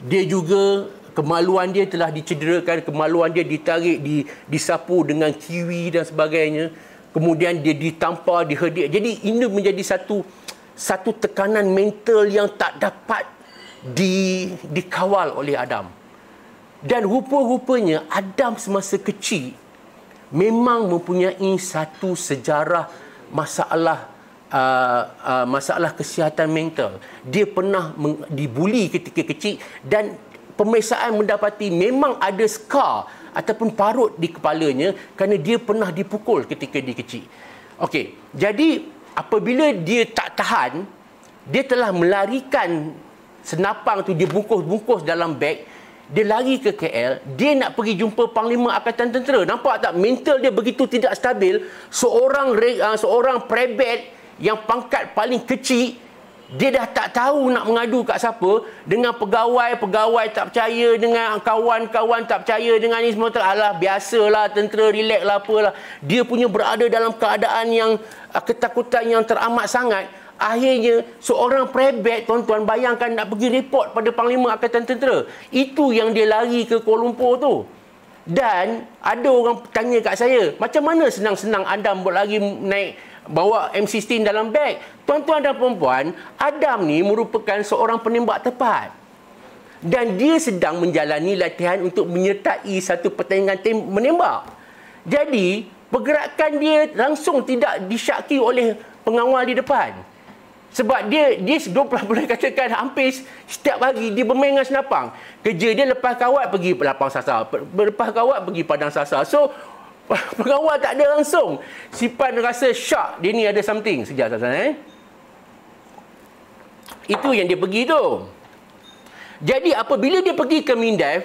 Dia juga kemaluan dia telah dicederakan, kemaluan dia ditarik, disapu dengan kiwi dan sebagainya. Kemudian dia ditampar, diherdik. Jadi ini menjadi satu tekanan mental yang tak dapat dikawal oleh Adam. Dan rupa-rupanya Adam semasa kecil memang mempunyai satu sejarah masalah kesihatan mental. Dia pernah dibuli ketika kecil dan pemeriksaan mendapati memang ada scar ataupun parut di kepalanya kerana dia pernah dipukul ketika dia kecil. Okey, jadi apabila dia tak tahan, dia telah melarikan senapang tu, dia bungkus dalam beg, dia lari ke KL, dia nak pergi jumpa Panglima Angkatan Tentera. Nampak tak mental dia begitu tidak stabil? Seorang prebet yang pangkat paling kecil, dia dah tak tahu nak mengadu kat siapa. Dengan pegawai tak percaya, dengan kawan-kawan tak percaya, dengan ni semua alah biasalah, tentera relax lah apalah. Dia punya berada dalam keadaan yang ketakutan yang teramat sangat. Akhirnya seorang prebet, tuan-tuan, bayangkan nak pergi report pada Panglima Angkatan Tentera. Itu yang dia lari ke Kuala Lumpur tu. Dan ada orang tanya kat saya, macam mana senang-senang Adam berlari naik bawa M16 dalam beg? Tuan-tuan dan puan-puan, Adam ni merupakan seorang penembak tepat. Dan dia sedang menjalani latihan untuk menyertai satu pertandingan menembak. Jadi, pergerakan dia langsung tidak disyaki oleh pengawal di depan. Sebab dia 20 boleh katakan hampir setiap hari dia bermain dengan senapang. Kerja dia lepas kawat pergi lapang sasar, lepas kawat pergi padang sasar. So pengawal tak ada langsung. Sipan rasa shock, dia ni ada something. Sekejap tuan-tuan. Itu yang dia pergi tu. Jadi apabila dia pergi ke Mindef,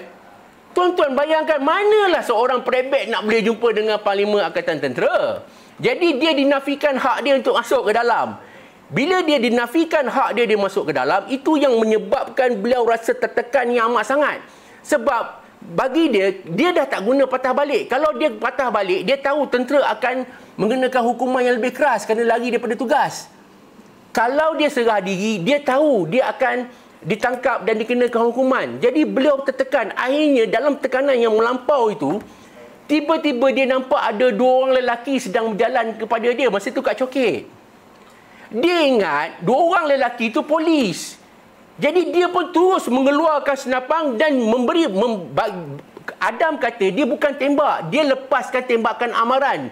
tuan-tuan bayangkan manalah seorang prebet nak boleh jumpa dengan Panglima Angkatan Tentera. Jadi dia dinafikan hak dia untuk masuk ke dalam. Bila dia dinafikan hak dia masuk ke dalam, itu yang menyebabkan beliau rasa tertekan yang amat sangat. Sebab bagi dia dah tak guna patah balik. Kalau dia patah balik, dia tahu tentera akan mengenakan hukuman yang lebih keras kerana lari daripada tugas. Kalau dia serah diri, dia tahu dia akan ditangkap dan dikenakan hukuman. Jadi beliau tertekan. Akhirnya dalam tekanan yang melampau itu, tiba-tiba dia nampak ada 2 orang lelaki sedang berjalan kepada dia. Masa itu kat Coket. Dia ingat 2 orang lelaki itu polis. Jadi dia pun terus mengeluarkan senapang dan Adam kata dia bukan tembak, dia lepaskan tembakan amaran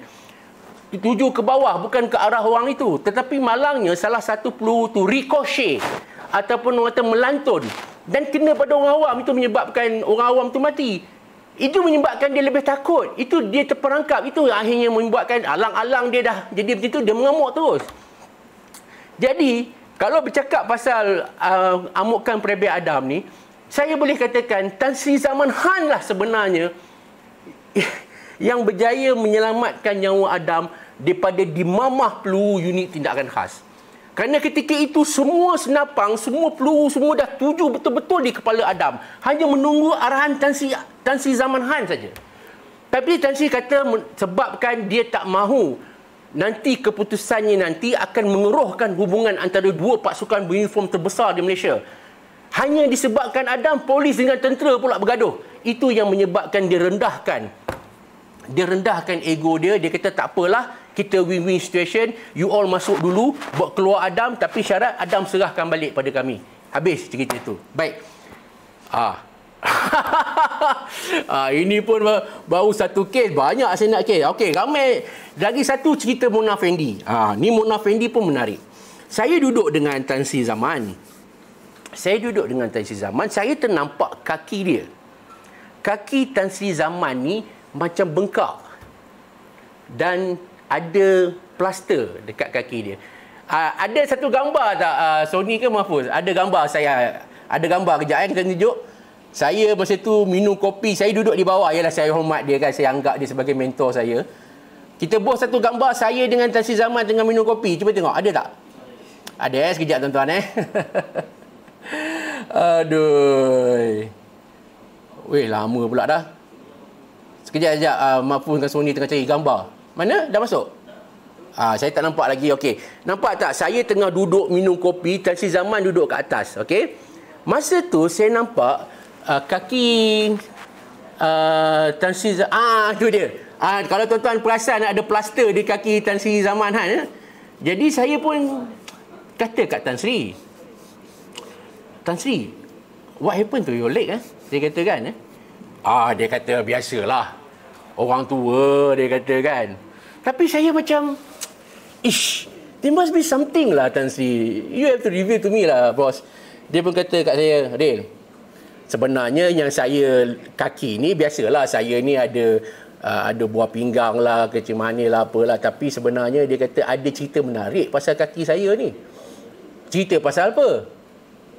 tuju ke bawah, bukan ke arah orang itu. Tetapi malangnya salah satu peluru tu ricochet ataupun orang kata melantun dan kena pada orang awam, itu menyebabkan orang awam tu mati. Itu menyebabkan dia lebih takut. Itu dia terperangkap. Itu akhirnya membuatkan alang-alang dia dah jadi begitu, dia mengamuk terus. Jadi, kalau bercakap pasal amukan prebet Adam ni, saya boleh katakan Tan Sri Zaman Han lah sebenarnya yang berjaya menyelamatkan nyawa Adam daripada dimamah peluru unit tindakan khas. Kerana ketika itu semua senapang, semua peluru, semua dah tuju betul-betul di kepala Adam. Hanya menunggu arahan Tan Sri Zaman Han saja. Tapi Tan Sri kata sebabkan dia tak mahu nanti keputusannya nanti akan mengerohkan hubungan antara 2 pasukan beruniform terbesar di Malaysia. Hanya disebabkan Adam, polis dengan tentera pula bergaduh. Itu yang menyebabkan dia rendahkan ego dia. Dia kata tak apalah, kita win-win situation. You all masuk dulu, buat keluar Adam, tapi syarat Adam serahkan balik pada kami. Habis cerita itu. Baik. Ini pun baru satu kes. Banyak saya nak kes. Okey, ramai. Lagi satu cerita Mona Fendi. Ni Mona Fendi pun menarik. Saya duduk dengan Tan Sri Zaman. Saya ternampak kaki dia. Kaki Tan Sri Zaman ni macam bengkak. Dan ada plaster dekat kaki dia. Ada satu gambar tak, Sony ke Mahfuz? Ada gambar saya. Ada gambar kejap kita tunjuk. Saya masa tu minum kopi, saya duduk di bawah. Yalah, saya hormat dia kan, saya anggap dia sebagai mentor saya. Kita buat satu gambar saya dengan Tan Sri Zaman tengah minum kopi. Cuba tengok, ada tak? Ada sekejap tuan-tuan Aduh. Weh, lama pula dah. Sekejap, Mahfuz dengan Sony tengah cari gambar. Mana? Dah masuk? Saya tak nampak lagi. Okey. Nampak tak? Saya tengah duduk minum kopi, Tan Sri Zaman duduk kat atas. Okey. Masa tu saya nampak kaki Tan Sri Zaman. Tu dia. Kalau tuan-tuan perasan ada plaster di kaki Tan Sri Zaman Han. Jadi saya pun kata kat Tan Sri, what happened to your leg? Dia kata kan. Dia kata biasalah. Orang tua, dia kata kan. Tapi saya macam, there must be something lah, Tan Sri. You have to reveal to me lah, bos. Dia pun kata kat saya, Ril, sebenarnya yang saya kaki ni, biasalah saya ni ada buah pinggang lah, kecil manis lah, apalah. Tapi sebenarnya dia kata ada cerita menarik pasal kaki saya ni. Cerita pasal apa?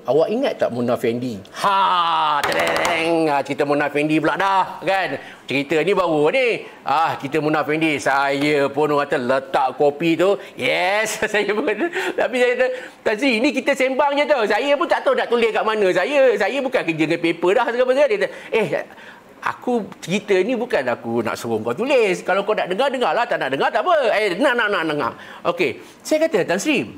awak ingat tak Mona Fendi? Cerita Mona Fendi pula dah kan. Cerita ni baru ni. Cerita Mona Fendi. Saya pun orang kata letak kopi tu. Yes, saya pun. Tapi saya kata, Tan Sri, ni kita sembang je tau. Saya pun tak tahu nak tulis kat mana. Saya bukan kerja dengan paper dah segala macam. Dia kata, aku cerita ni bukan aku nak suruh kau tulis. Kalau kau nak dengar, dengarlah. Tak nak dengar, tak apa. Nak dengar. Okey. Saya kata, Tan Sri,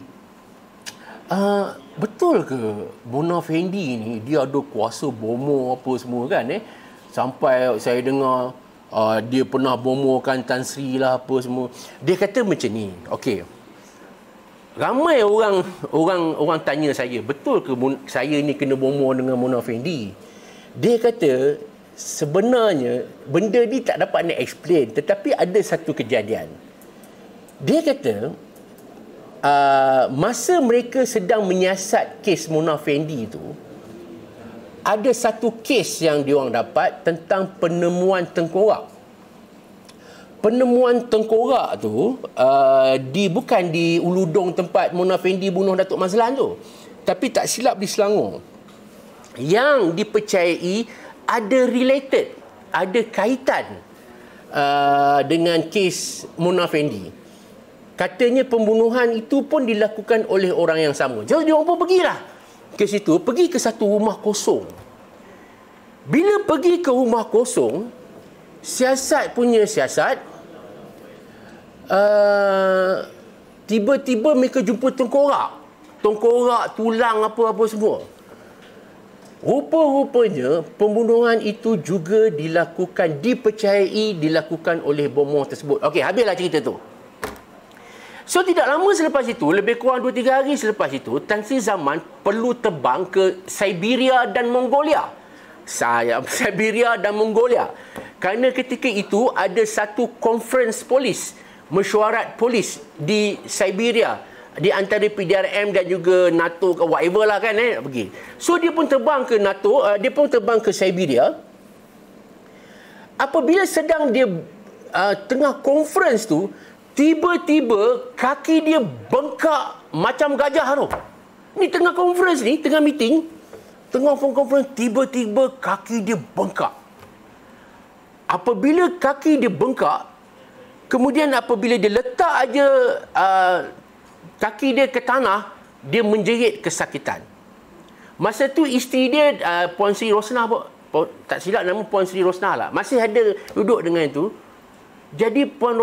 betul ke Mona Fendi ni dia ada kuasa bomoh apa semua kan sampai saya dengar dia pernah bomohkan Tan Sri lah apa semua. Dia kata macam ni. Okey. Ramai orang tanya saya, betul ke saya ni kena bomoh dengan Mona Fendi? Dia kata sebenarnya benda ni tak dapat nak explain, tetapi ada satu kejadian. Dia kata masa mereka sedang menyiasat kes Mona Fendi tu, ada satu kes yang diorang dapat tentang penemuan tengkorak. Penemuan tengkorak tu bukan di Uludong tempat Mona Fendi bunuh Datuk Mazlan tu, tapi tak silap di Selangor. Yang dipercayai ada related, ada kaitan dengan kes Mona Fendi. Katanya pembunuhan itu pun dilakukan oleh orang yang sama. Jadi dia pun pergilah ke situ, pergi ke satu rumah kosong. Bila pergi ke rumah kosong, siasat, tiba-tiba mereka jumpa tengkorak, tulang apa-apa semua. Rupa-rupanya pembunuhan itu juga dipercayai dilakukan oleh bomoh tersebut. Okey, habislah cerita tu. So, tidak lama selepas itu, lebih kurang 2-3 hari selepas itu, Tan Sri Zaman perlu terbang ke Siberia dan Mongolia. Kerana ketika itu ada satu conference polis, mesyuarat polis di Siberia, di antara PDRM dan juga NATO ke whatever lah kan pergi. So, dia pun terbang ke NATO, dia pun terbang ke Siberia. Apabila sedang dia tengah conference tu, tiba-tiba kaki dia bengkak macam gajah tu. Ni tengah conference ni, tengah meeting, tengah conference, tiba-tiba kaki dia bengkak. Apabila kaki dia bengkak, kemudian apabila dia letak aja kaki dia ke tanah, dia menjerit kesakitan. Masa tu isteri dia, Puan Sri Rosnah, tak silap nama Puan Sri Rosnah lah, masih ada duduk dengan itu. Jadi Puan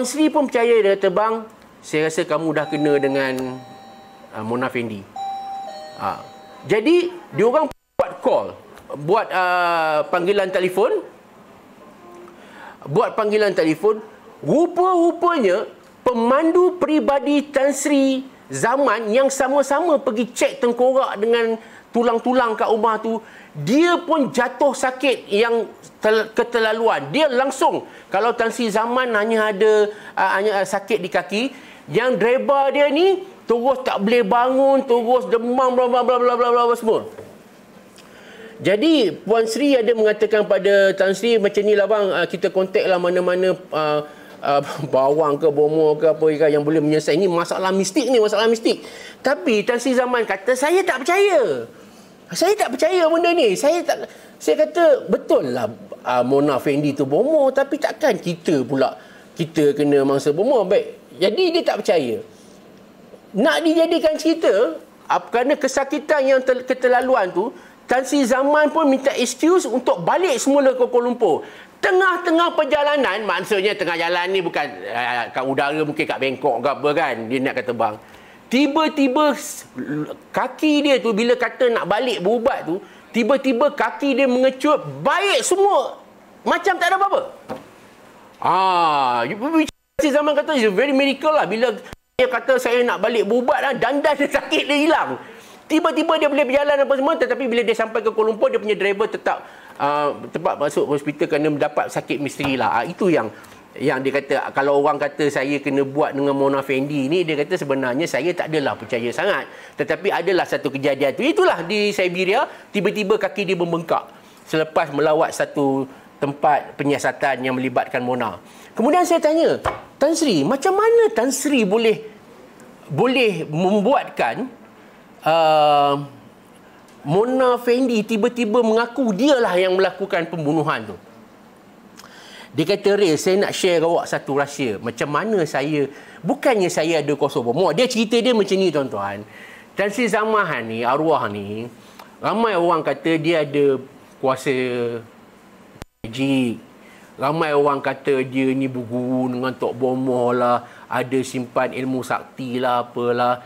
Sri pun percaya, dia kata, bang, saya rasa kamu dah kena dengan Mona Fendi. Jadi diorang buat call, buat panggilan telefon. Rupa-rupanya pemandu peribadi Tan Sri Zaman yang sama-sama pergi cek tengkorak dengan tulang-tulang kat rumah tu, dia pun jatuh sakit yang keterlaluan. Dia langsung, kalau Tan Sri Zaman hanya ada sakit di kaki, yang driver dia ni terus tak boleh bangun, terus demam, bla bla bla bla bla semua. Jadi Puan Sri ada mengatakan pada Tan Sri, macam ni lah bang, kita kontak lah mana-mana bawang ke bomoh ke apa yang boleh menyelesaikan. Ini masalah mistik ni, masalah mistik. Tapi Tan Sri Zaman kata, saya tak percaya. Saya tak percaya benda ni. Saya kata, betul lah Mona Fendi tu bomoh, tapi takkan kita kena mangsa bomoh. Baik. Jadi dia tak percaya. Nak dijadikan cerita, kerana kesakitan yang keterlaluan tu, Tan Sri Zaman pun minta excuse untuk balik semula ke Kuala Lumpur. Tengah-tengah perjalanan, maksudnya tengah jalan ni bukan kat udara, mungkin kat Bangkok ke apa kan, dia nak kata bang. Tiba-tiba kaki dia tu, bila kata nak balik berubat tu, tiba-tiba kaki dia mengecut, baik semua. Macam tak ada apa-apa. Zaman kata, it's a very miracle lah. Bila dia kata saya nak balik berubat lah, dandan sakit dia hilang. Tiba-tiba dia boleh berjalan apa semua, tetapi bila dia sampai ke Kuala Lumpur, dia punya driver tetap masuk hospital kerana mendapat sakit misteri lah. Itu yang dia kata, kalau orang kata saya kena buat dengan Mona Fendi ni, dia kata sebenarnya saya tak adalah percaya sangat. Tetapi adalah satu kejadian tu. Itulah di Siberia, tiba-tiba kaki dia membengkak selepas melawat satu tempat penyiasatan yang melibatkan Mona. Kemudian saya tanya, Tan Sri, macam mana Tan Sri boleh membuatkan Mona Fendi tiba-tiba mengaku dialah yang melakukan pembunuhan tu. Dia kata, Ril, saya nak share dengan awak satu rahsia. Macam mana saya, bukannya saya ada kuasa hukum. Dia cerita dia macam ni, tuan-tuan. Tan Sri Zaman ni, arwah ni, ramai orang kata dia ada kuasa magic. Ramai orang kata dia ni berguru dengan Tok Bomoh lah, ada simpan ilmu sakti lah, apalah.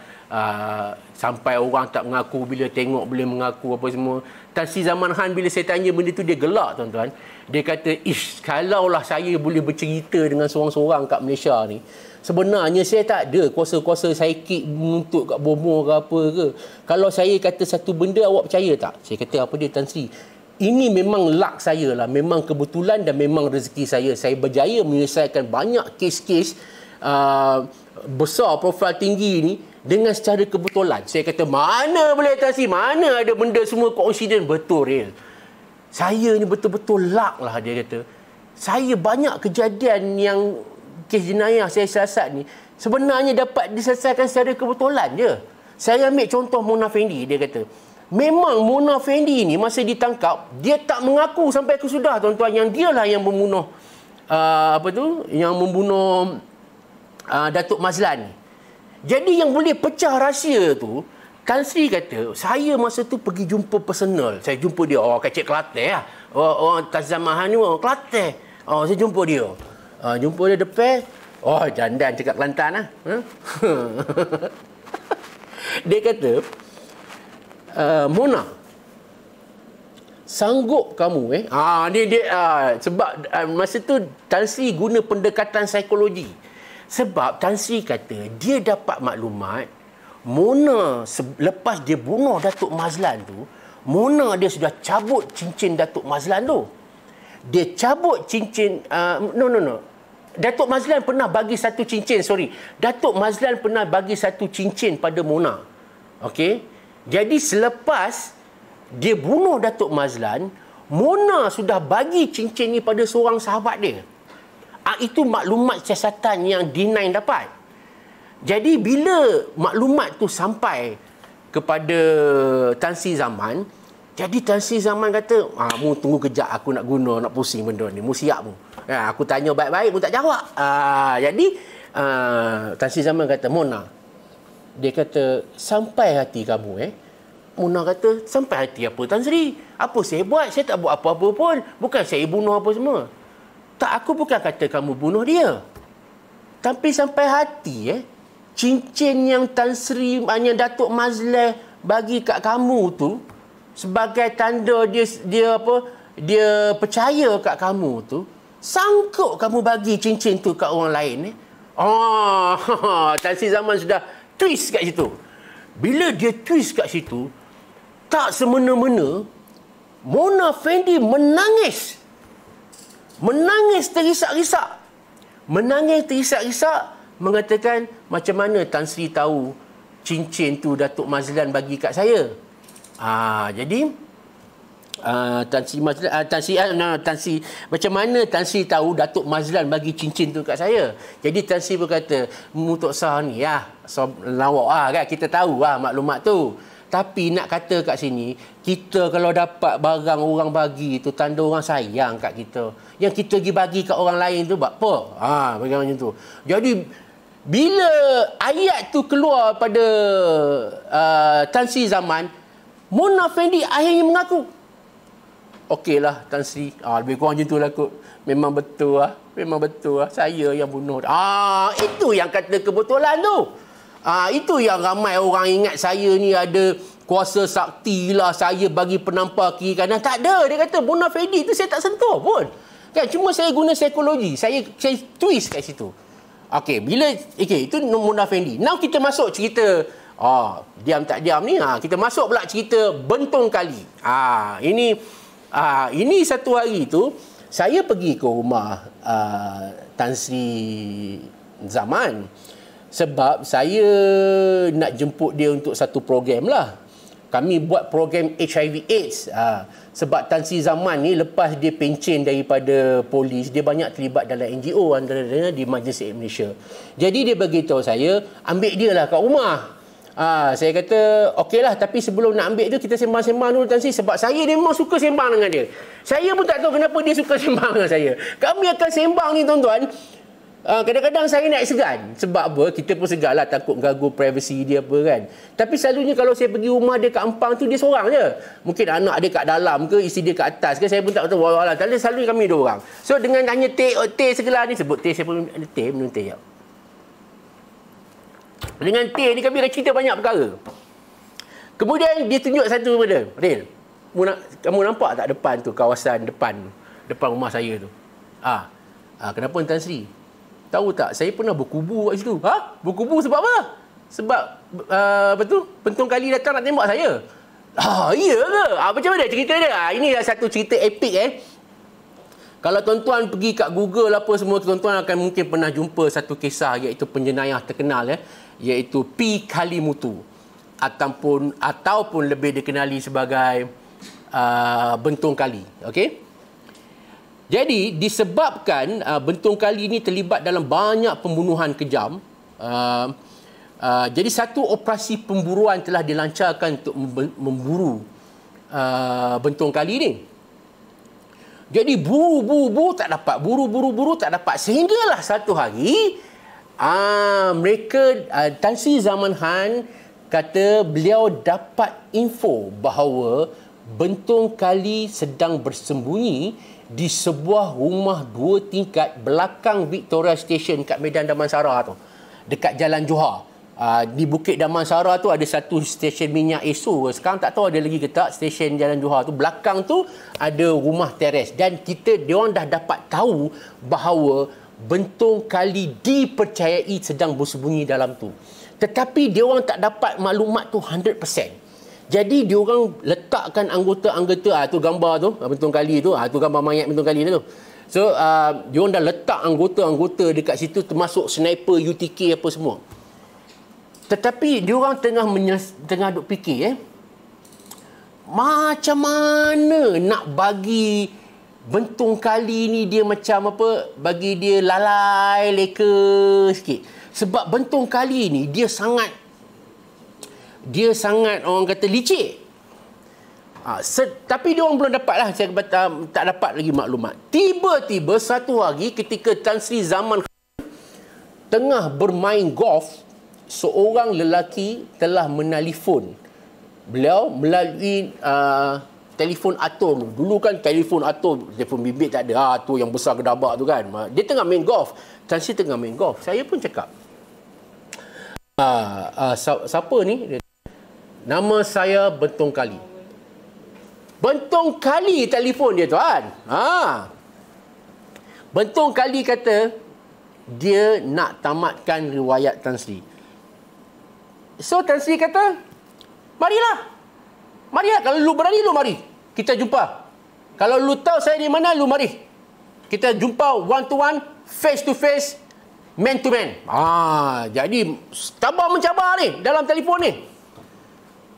Sampai orang tak mengaku, bila tengok boleh mengaku apa semua. Tan Sri Zaman Han, bila saya tanya benda tu, dia gelak, tuan-tuan. Dia kata, kalaulah saya boleh bercerita dengan seorang-seorang kat Malaysia ni, sebenarnya saya tak ada kuasa-kuasa psikik untuk kat Bomoh ke apa ke. Kalau saya kata satu benda, awak percaya tak? Saya kata, apa dia, Tan Sri? Ini memang luck saya lah. Memang kebetulan dan memang rezeki saya. Saya berjaya menyelesaikan banyak kes-kes besar, profil tinggi ni dengan secara kebetulan. Saya kata, mana boleh, Tan Sri? Mana ada benda semua coincident? Betul, Ril. Saya ni betul-betul luck lah, dia kata. Saya banyak kejadian yang kes jenayah saya siasat ni sebenarnya dapat diselesaikan secara kebetulan je. Saya ambil contoh Mona Fendi, dia kata. Memang Mona Fendi ni masa ditangkap, dia tak mengaku sampai ke sudah, tuan-tuan, yang dialah yang membunuh yang membunuh Datuk Mazlan ni. Jadi yang boleh pecah rahsia tu, Tan Sri kata, saya masa tu pergi jumpa personal. Saya jumpa dia, kecik Kelantan lah. Tan Zaman ni orang Kelantan. Saya jumpa dia. Jumpa dia depan. Jandan cakap Kelantan lah. Dia kata, Mona, sanggup kamu sebab masa tu Tan Sri guna pendekatan psikologi. Sebab Tan Sri kata dia dapat maklumat Mona lepas dia bunuh Datuk Mazlan tu, Mona dia sudah cabut cincin Datuk Mazlan tu. Dia cabut cincin Datuk Mazlan pernah bagi satu cincin, Datuk Mazlan pernah bagi satu cincin pada Mona. Okey. Jadi selepas dia bunuh Datuk Mazlan, Mona sudah bagi cincin ni pada seorang sahabat dia. Itu maklumat siasatan yang D9 dapat. Jadi bila maklumat tu sampai kepada Tan Sri Zaman, jadi Tan Sri Zaman kata, mu tunggu kejap, aku nak guna, nak pusing benda ni, mu siap mu. Aku tanya baik-baik, mu tak jawab. Jadi Tan Sri Zaman kata, Mona, dia kata, sampai hati kamu Mona kata, sampai hati apa, Tan Sri? Apa saya buat? Saya tak buat apa-apa pun. Bukan saya bunuh apa semua. Tak, aku bukan kata kamu bunuh dia. Tapi sampai hati cincin yang Tan Sri, yang Datuk Mazlan bagi kat kamu tu sebagai tanda dia percaya kat kamu tu, sanggup kamu bagi cincin tu kat orang lain Tan Sri Zaman sudah twist kat situ. Bila dia twist kat situ, tak semena-mena Mona Fendi menangis terisak-risak. Mengatakan, macam mana Tan Sri tahu cincin tu Datuk Mazlan bagi kat saya? Jadi macam mana Tan Sri tahu Datuk Mazlan bagi cincin tu kat saya? Jadi Tan Sri berkata, Tok Sah ni lawak kan, kita tahu maklumat tu. Tapi nak kata kat sini, kita kalau dapat barang orang bagi tu, tanda orang sayang kat kita. Yang kita pergi bagi kat orang lain tu buat apa? Bagaimana macam tu. Jadi bila ayat tu keluar pada Tan Sri Zaman, Mona Fendi akhirnya mengaku. Okeylah Tan Sri, lebih kurang macam tu lah kot. Memang betul saya yang bunuh. Itu yang kata kebetulan tu. Itu yang ramai orang ingat saya ni ada kuasa sakti lah, saya bagi penampar kiri kanan. Tak ada. Dia kata Mona Fendi tu saya tak sentuh pun. Kan, cuma saya guna psikologi. Saya twist kat situ. Itu Mona Fendi. Now kita masuk cerita diam tak diam ni. Kita masuk pula cerita Bentong Kali. Ini satu hari tu saya pergi ke rumah Tan Sri Zaman. Sebab saya nak jemput dia untuk satu program lah. Kami buat program HIV AIDS. Sebab Tan Sri Zaman ni lepas dia pencen daripada polis, dia banyak terlibat dalam NGO, antaranya di Majlis Malaysia. Jadi dia beritahu saya, ambil dia lah kat rumah. Saya kata, okeylah, tapi sebelum nak ambil tu, kita sembang-sembang dulu Tan Sri. Sebab saya ni memang suka sembang dengan dia. Saya pun tak tahu kenapa dia suka sembang dengan saya. Kami akan sembang ni, tuan-tuan. Kadang-kadang saya nak segan. Sebab apa? Kita pun segan lah, takut ganggu privasi dia apa kan. Tapi selalunya kalau saya pergi rumah dia kat Ampang tu, dia seorang je. Mungkin anak dia kat dalam ke, isteri dia kat atas ke, saya pun tak tahu. Walau selalu kami dua orang. So dengan hanya teh segelar ni, sebut teh, saya pun ada teh, minum teh. Dengan teh ni kami akan cerita banyak perkara. Kemudian dia tunjuk satu benda. Ril, kamu nampak tak depan tu, kawasan depan rumah saya tu? Kenapa Tan Sri? Tahu tak, saya pernah berkubu kat situ. Berkubu sebab apa? Sebab pentung kali datang nak tembak saya. Iya ke? Macam mana cerita dia? Ini satu cerita epik Kalau tuan-tuan pergi kat Google apa semua, tuan-tuan akan mungkin pernah jumpa satu kisah, iaitu penjenayah terkenal iaitu P. Kalimutu ataupun lebih dikenali sebagai Bentong Kali. Okey? Jadi disebabkan Bentong Kali ini terlibat dalam banyak pembunuhan kejam, jadi satu operasi pemburuan telah dilancarkan untuk memburu Bentong Kali ini. Jadi buru tak dapat, sehinggalah satu hari Tan Sri Zaman Han kata beliau dapat info bahawa Bentong Kali sedang bersembunyi di sebuah rumah 2 tingkat belakang Victoria Station kat Medan Damansara tu, dekat Jalan Johor. Di Bukit Damansara tu ada satu stesen minyak Esso. Sekarang tak tahu ada lagi ke tak stesen Jalan Johor tu. Belakang tu ada rumah teres, dan diorang dah dapat tahu bahawa Bentong Kali dipercayai sedang bersembunyi dalam tu. Tetapi diorang tak dapat maklumat tu 100%. Jadi diorang letakkan anggota-anggota, tu gambar tu Bentong Kali tu, tu gambar mayat Bentong Kali tu. So diorang dah letak anggota-anggota dekat situ, termasuk sniper UTK apa semua. Tetapi diorang tengah duk fikir macam mana nak bagi Bentong Kali ni dia macam apa, bagi dia lalai leka sikit. Sebab Bentong Kali ni dia sangat orang kata licik. Tapi dia orang belum dapat lah, saya tak dapat lagi maklumat. Tiba-tiba satu hari ketika Tan Sri Zaman tengah bermain golf, seorang lelaki telah menelefon beliau melalui telefon atom. Dulu kan telefon atom, telefon bimbit tak ada. Tu yang besar gedabak tu kan. Dia tengah main golf. Tan Sri tengah main golf. Saya pun cakap, siapa ni? Nama saya Bentong Kali. Bentong Kali telefon dia tuan. Bentong Kali kata dia nak tamatkan riwayat Tan Sri. So Tan Sri kata, marilah. Kalau lu berani, lu mari. Kita jumpa. Kalau lu tahu saya di mana, lu mari. Kita jumpa one to one, face to face, man to man. Jadi cabar mencabar ni dalam telefon ni.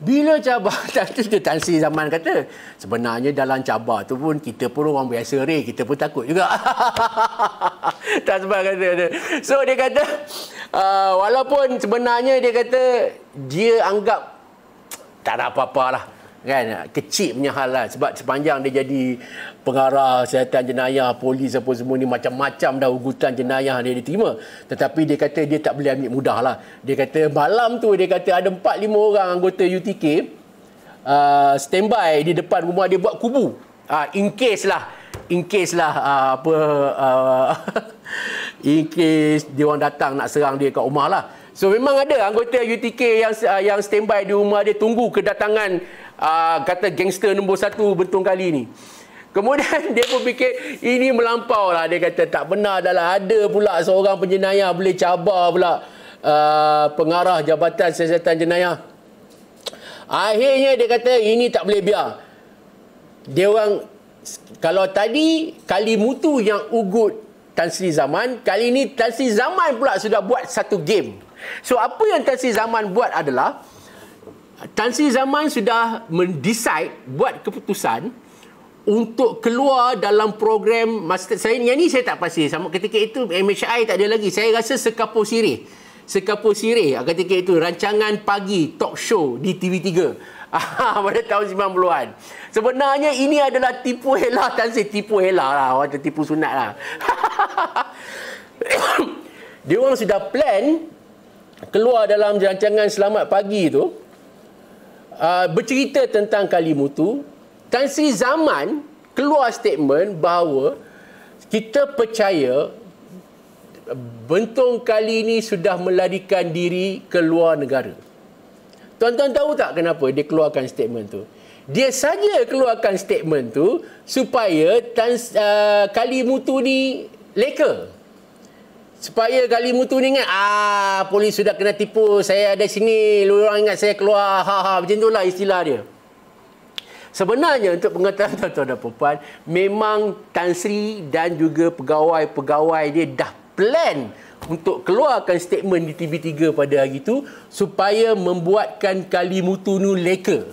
Bila cabar, Tan Sri Zaman kata, sebenarnya dalam cabar tu pun kita pun orang biasa kita pun takut juga. Tak sebab kata. So dia kata, walaupun sebenarnya dia kata dia anggap tak ada apa-apa lah. Kan, kecil punya hal lah. Sebab sepanjang dia jadi pengarah siasatan jenayah, polis apa semua ni, macam-macam dah ugutan jenayah dia terima. Tetapi dia kata dia tak boleh ambil mudah lah. Dia kata malam tu dia kata ada 4-5 orang anggota UTK standby di depan rumah dia buat kubu. In case lah in case dia orang datang nak serang dia kat rumah lah. So memang ada anggota UTK yang standby di rumah dia tunggu kedatangan kata gangster nombor 1 Bentong Kali ni. Kemudian dia pun fikir ini melampau lah. Dia kata tak benar dah lah. Ada pula seorang penjenayah boleh cabar pula pengarah Jabatan Siasatan Jenayah. Akhirnya dia kata ini tak boleh biar. Dia orang, kalau tadi Kalimutu yang ugut Tan Sri Zaman, kali ini Tan Sri Zaman pula sudah buat satu game. So apa yang Tan Sri Zaman buat adalah Tan Sri Zaman sudah mendecide, buat keputusan untuk keluar dalam program master saya. Yang ni saya tak pasti. Sama ketika itu MHI tak ada lagi. Saya rasa Sekapur Sirih. Sekapur Sirih ketika itu rancangan pagi talk show di TV3 pada tahun 90-an. Sebenarnya ini adalah tipu hela Tan Sri, tipu hela lah, orang tipu sunat lah. Dia orang sudah plan keluar dalam rancangan Selamat Pagi tu, bercerita tentang Kalimutu. Tan Sri Zaman keluar statement bahawa kita percaya Bentong Kali ini sudah melarikan diri ke luar negara. Tuan-tuan tahu tak kenapa dia keluarkan statement tu? Dia saja keluarkan statement tu supaya Kalimutu ni leka. Supaya Kalimutu ni ingat, polis sudah kena tipu, saya ada sini, lu orang ingat saya keluar, macam itulah istilah dia. Sebenarnya untuk pengetahuan tuan-tuan dan puan, memang Tan Sri dan juga pegawai-pegawai dia dah plan untuk keluarkan statement di TV3 pada hari itu supaya membuatkan Kalimutu ni leka.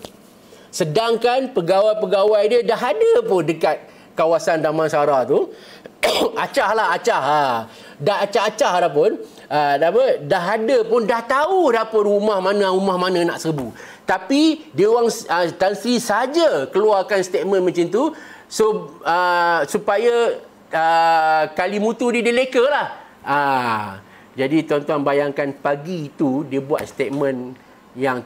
Sedangkan pegawai-pegawai dia dah ada pun dekat kawasan Damansara tu. Acah. Dah acah dah pun. Dah ada pun, dah tahu dah pun rumah mana nak serbu. Tapi dia orang Tan Sri saja keluarkan statement macam tu supaya Kalimutu ni dia leka lah. Jadi tuan-tuan bayangkan pagi itu dia buat statement yang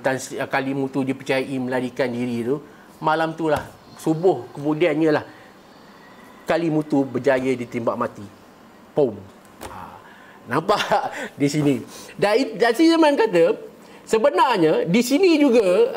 Kalimutu dipercayai melarikan diri tu. Malam tu lah, subuh kemudiannya lah, Kalimutu berjaya ditembak mati. Pom. Nampak di sini. Dan Sri Zaman kata, sebenarnya di sini juga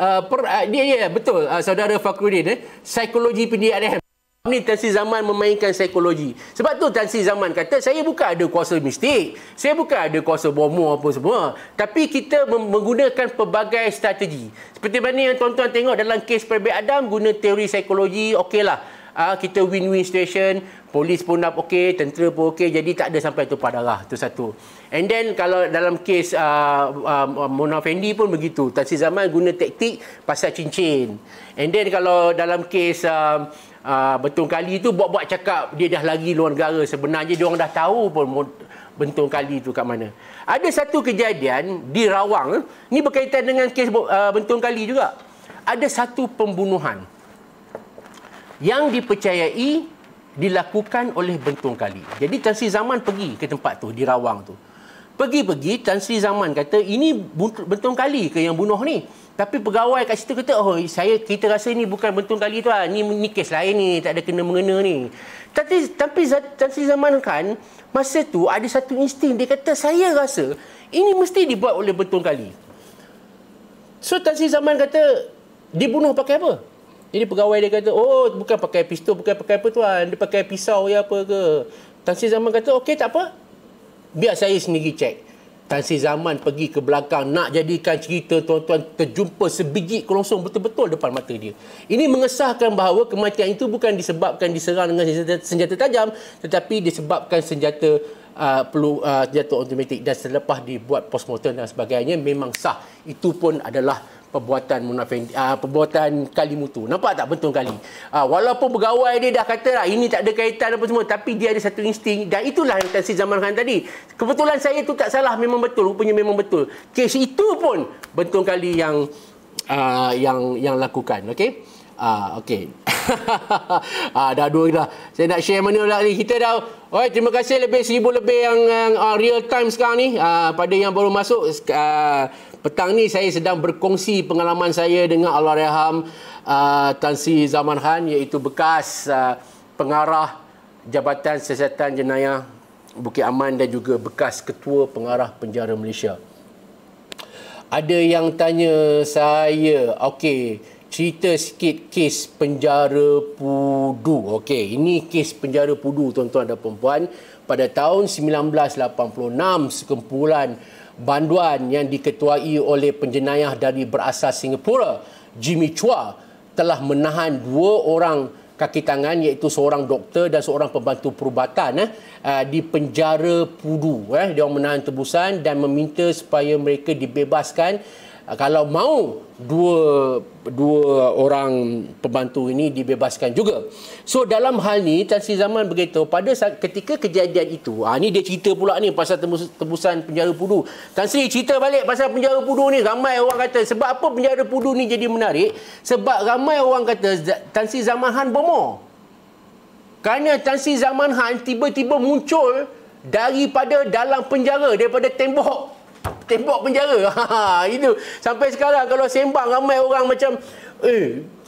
dia betul saudara Fakhruddin, psikologi pendidikan ni Tan Sri Zaman memainkan psikologi. Sebab tu Tan Sri Zaman kata, saya bukan ada kuasa mistik, saya bukan ada kuasa bomo apa semua, tapi kita menggunakan pelbagai strategi. Seperti mana yang tuan-tuan tengok dalam kes Peribad Adam, guna teori psikologi, okeylah. Kita win-win situation, polis pun dah okey, tentera pun okey, jadi tak ada sampai tumpah darah. Itu satu. And then kalau dalam kes Mona Fendi pun begitu. Tan Sri Zaman guna taktik pasal cincin. And then kalau dalam kes Bentong Kali tu buat-buat cakap dia dah lari luar negara. Sebenarnya dia orang dah tahu pun Bentong Kali tu kat mana. Ada satu kejadian di Rawang, ni berkaitan dengan kes Bentong Kali juga. Ada satu pembunuhan yang dipercayai dilakukan oleh Bentong Kali. Jadi Tan Sri Zaman pergi ke tempat tu, di Rawang tu. Pergi-pergi, Tan Sri Zaman kata, ini Bentong Kali ke yang bunuh ni? Tapi pegawai kat situ kata, kita rasa ni bukan Bentong Kali tu lah. Ni kes lain ni, tak ada kena-mengena ni. Tapi Tan Sri Zaman kan, masa tu ada satu insting. Dia kata, saya rasa ini mesti dibuat oleh Bentong Kali. So Tan Sri Zaman kata, dibunuh pakai apa? Jadi pegawai dia kata, bukan pakai pistol, bukan pakai apa tuan, dia pakai pisau ya apa ke. Tan Sri Zaman kata, okey tak apa, biar saya sendiri cek. Tan Sri Zaman pergi ke belakang nak jadikan cerita, tuan-tuan, terjumpa sebiji kelosong betul-betul depan mata dia. Ini mengesahkan bahawa kematian itu bukan disebabkan diserang dengan senjata tajam, tetapi disebabkan senjata senjata automatik. Dan selepas dibuat postmortem dan sebagainya, memang sah. Itu pun adalah perbuatan Kalimutu. Nampak tak Bentong Kali? Walaupun pegawai dia dah kata ini tak ada kaitan apa semua, tapi dia ada satu insting, dan itulah yang Tan Sri Zaman kata tadi. Kebetulan saya tu tak salah, memang betul, rupanya memang betul. Kes itu pun Bentong Kali yang lakukan. Okey? Okey. Dah dua dah. Saya nak share mana lagi. Kita dah. Terima kasih lebih 1,000 lebih yang real time sekarang ni. Pada yang baru masuk, petang ni saya sedang berkongsi pengalaman saya dengan Allahyarham Tan Sri Zaman Khan, iaitu bekas pengarah Jabatan Siasatan Jenayah Bukit Aman dan juga bekas Ketua Pengarah Penjara Malaysia. Ada yang tanya saya, okey, cerita sikit kes penjara Pudu. Okey, ini kes penjara Pudu, tuan-tuan dan puan-puan. Pada tahun 1986, sekumpulan banduan yang diketuai oleh penjenayah dari berasas Singapura, Jimmy Chua, telah menahan 2 orang kaki tangan, iaitu seorang doktor dan seorang pembantu perubatan di penjara Pudu. Dia orang menahan tebusan dan meminta supaya mereka dibebaskan kalau mau dua orang pembantu ini dibebaskan juga. So dalam hal ni Tan Sri Zaman beritahu pada ketika kejadian itu, ni dia cerita pula ni pasal tebusan penjara Pudu. Tan Sri cerita balik pasal penjara Pudu ni. Ramai orang kata sebab apa penjara Pudu ni jadi menarik? Sebab ramai orang kata Tan Sri Zaman Han bomoh. Kerana Tan Sri Zaman Han tiba-tiba muncul daripada dalam penjara, daripada tembok penjara. Itu sampai sekarang kalau sembang ramai orang macam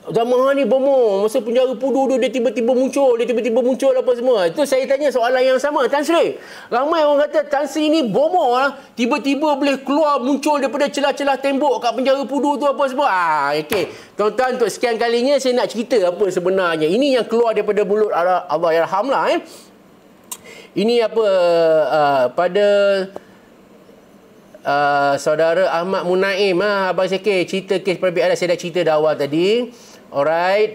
Zaman Han ni bomoh, masa penjara Pudu tu dia tiba-tiba muncul apa semua. Itu saya tanya soalan yang sama, Tan Sri. Ramai orang kata Tan Sri ni bomoh lah, tiba-tiba boleh keluar muncul daripada celah-celah tembok kat penjara Pudu tu apa semua. Okey. Tuan-tuan, untuk sekian kalinya saya nak cerita apa sebenarnya. Ini yang keluar daripada mulut Allahyarham lah. Ini apa pada saudara Ahmad Munaim, Abang Syekir cerita kes perbicaraan saya dah cerita dah awal tadi. Alright.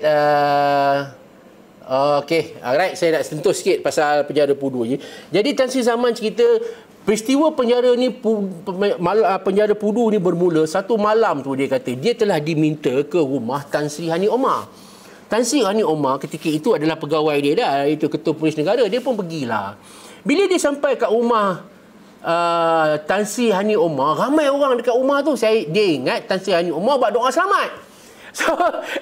Okey, alright, saya nak sentuh sikit pasal penjara Pudu je. Jadi Tan Sri Zaman cerita peristiwa penjara ni, penjara Pudu ni bermula satu malam tu. Dia kata dia telah diminta ke rumah Tan Sri Hani Omar. Tan Sri Hani Omar ketika itu adalah pegawai dia dah, itu ketua polis negara. Dia pun pergilah. Bila dia sampai kat rumah Tan Sri Hani Omar, ramai orang dekat rumah tu. Dia ingat Tan Sri Hani Omar buat doa selamat. So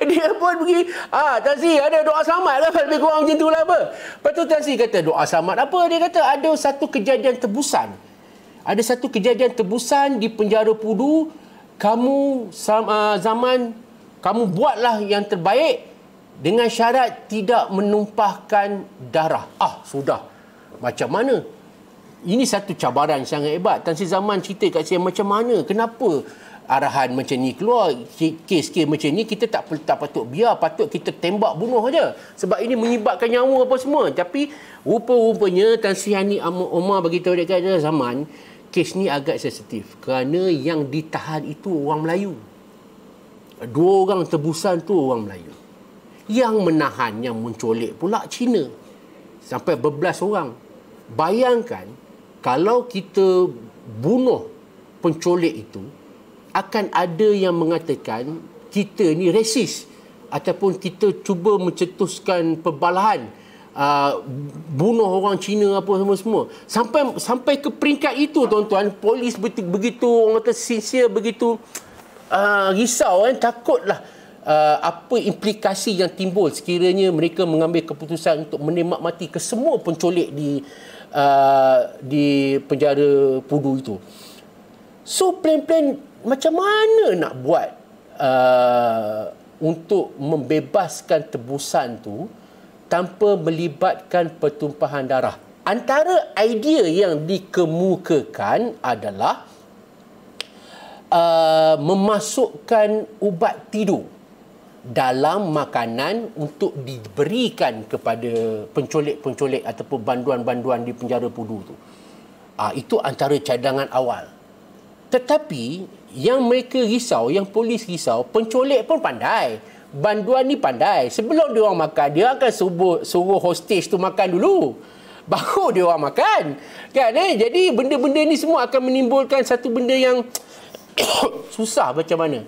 dia pun pergi, Tan Sri ada doa selamat lah, lebih kurang macam tu lah apa. Lepas tu Tan Sri kata, doa selamat apa? Dia kata ada satu kejadian tebusan. Ada satu kejadian tebusan di penjara Pudu. Kamu Zaman, kamu buatlah yang terbaik dengan syarat tidak menumpahkan darah. Sudah. Macam mana? Ini satu cabaran sangat hebat. Tan Sri Zaman cerita kat saya macam mana, kenapa arahan macam ni keluar, kes-kes macam ni kita tak patut biar, patut kita tembak bunuh aja. Sebab ini menyebabkan nyawa apa semua. Tapi rupa-rupanya Tan Sri Hani Omar beritahu dekat Zaman, kes ni agak sensitif kerana yang ditahan itu orang Melayu. 2 orang tebusan tu orang Melayu. Yang menahan, yang mencolek pula Cina. Sampai berbelas orang. Bayangkan kalau kita bunuh pencolek itu, akan ada yang mengatakan kita ni resis ataupun kita cuba mencetuskan perbalahan, bunuh orang Cina apa semua. Sampai ke peringkat itu, tuan-tuan, polis begitu orang kata sincere, begitu risau kan, takutlah apa implikasi yang timbul sekiranya mereka mengambil keputusan untuk menembak mati ke semua pencolek di penjara Pudu itu. So plan-plan macam mana nak buat untuk membebaskan tebusan tu tanpa melibatkan pertumpahan darah. Antara idea yang dikemukakan adalah memasukkan ubat tidur dalam makanan untuk diberikan kepada pencolek-pencolek ataupun banduan-banduan di penjara Pudu tu. Itu antara cadangan awal. Tetapi yang mereka risau, yang polis risau, pencolek pun pandai, banduan ni pandai. Sebelum dia orang makan, dia akan suruh hostage tu makan dulu, baru dia orang makan kan. Jadi benda-benda ni semua akan menimbulkan satu benda yang susah macam mana.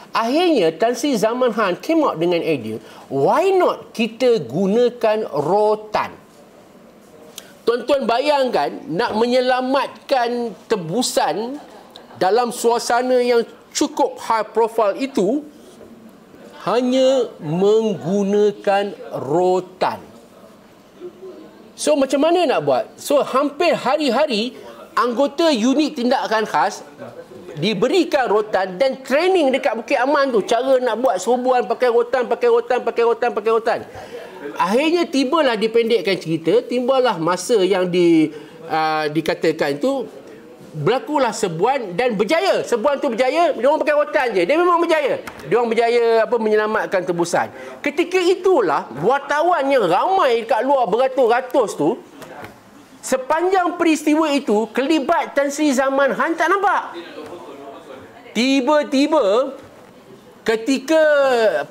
Akhirnya Tan Sri Zaman Han came out dengan idea, why not kita gunakan rotan. Tuan-tuan bayangkan, nak menyelamatkan tebusan dalam suasana yang cukup high profile itu, hanya menggunakan rotan. So macam mana nak buat? So hampir hari-hari anggota unit tindakan khas diberikan rotan dan training dekat Bukit Aman tu, cara nak buat serbuan pakai rotan. Akhirnya tibalah, dipendekkan cerita, tibalah masa yang dikatakan itu, berlakulah serbuan dan berjaya. Serbuan tu berjaya, dia orang pakai rotan je. Dia memang berjaya. Dia orang berjaya menyelamatkan tebusan. Ketika itulah wartawan yang ramai kat luar beratus-ratus tu, sepanjang peristiwa itu kelibat Tan Sri Zaman Han tak nampak. Tiba-tiba ketika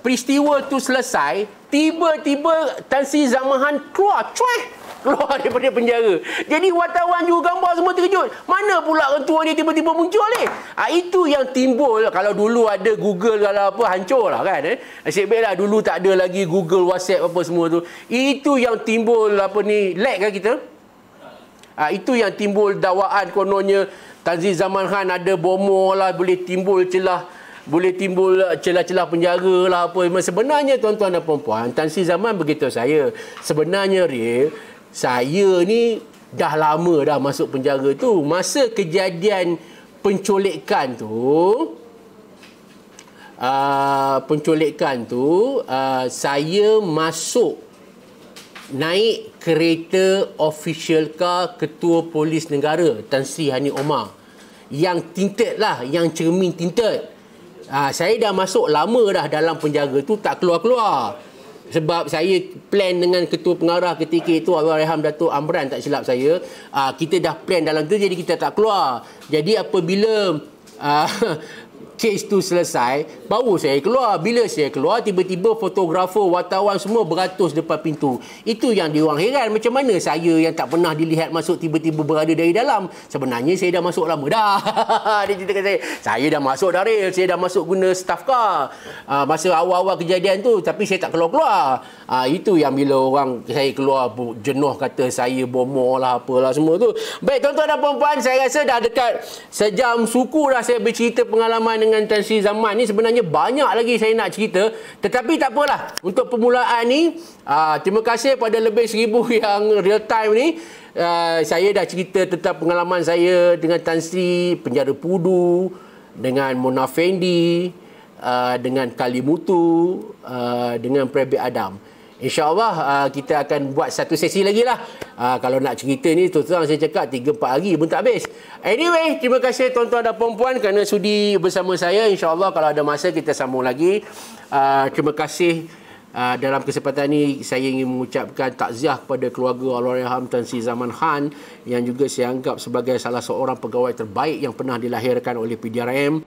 peristiwa tu selesai, tiba-tiba Tan Sri Zaman Han keluar, keluar daripada penjara. Jadi wartawan juga gambar semua terkejut. Mana pula orang tua dia tiba-tiba muncul ni? Itu yang timbul. Kalau dulu ada Google kalau apa, hancur lah kan. Nasib baik lah dulu tak ada lagi Google, WhatsApp apa semua tu. Itu yang timbul apa ni, lag kan kita? Itu yang timbul dakwaan kononnya Tan Sri Zaman Khan ada bomo lah, boleh timbul celah-celah penjara lah apa. Sebenarnya tuan-tuan dan puan-puan, Tan Sri Zaman beritahu saya, sebenarnya real, saya ni dah lama dah masuk penjara tu. Masa kejadian penculikan tu, saya masuk naik kereta official car Ketua Polis Negara Tan Sri Hani Omar yang tinted lah, yang cermin tinted. Saya dah masuk lama dah dalam penjara tu, tak keluar-keluar. Sebab saya plan dengan ketua pengarah ketika itu, Allahyarham Datuk Amran tak silap saya. Kita dah plan dalam tu, jadi kita tak keluar. Jadi apabila kes tu selesai, baru saya keluar. Bila saya keluar, tiba-tiba fotografer, wartawan semua beratus depan pintu. Itu yang diorang heran. Macam mana saya yang tak pernah dilihat masuk tiba-tiba berada dari dalam? Sebenarnya saya dah masuk lama dah. Dia ceritakan saya dah masuk dah rel, saya dah masuk guna staff car. Masa awal-awal kejadian tu, tapi saya tak keluar-keluar. Itu yang bila orang saya keluar jenuh kata saya bomoh lah apalah semua tu. Baik tuan-tuan dan puan-puan, saya rasa dah dekat sejam suku dah saya bercerita pengalaman dengan Tan Sri Zaman ni. Sebenarnya banyak lagi saya nak cerita, tetapi tak apalah. Untuk permulaan ni, terima kasih pada lebih 1000 yang real time ni. Saya dah cerita tentang pengalaman saya dengan Tan Sri, penjara Pudu, dengan Mona Fendi, dengan Kalimutu, dengan Prabir Adam. InsyaAllah kita akan buat satu sesi lagi lah. Kalau nak cerita ni, terus-terang saya cakap 3-4 hari pun tak habis. Anyway, terima kasih tuan-tuan dan puan-puan kerana sudi bersama saya. InsyaAllah kalau ada masa kita sambung lagi. Terima kasih. Dalam kesempatan ini saya ingin mengucapkan takziah kepada keluarga Allahyarham Tan Sri Zaman Khan yang juga saya anggap sebagai salah seorang pegawai terbaik yang pernah dilahirkan oleh PDRM.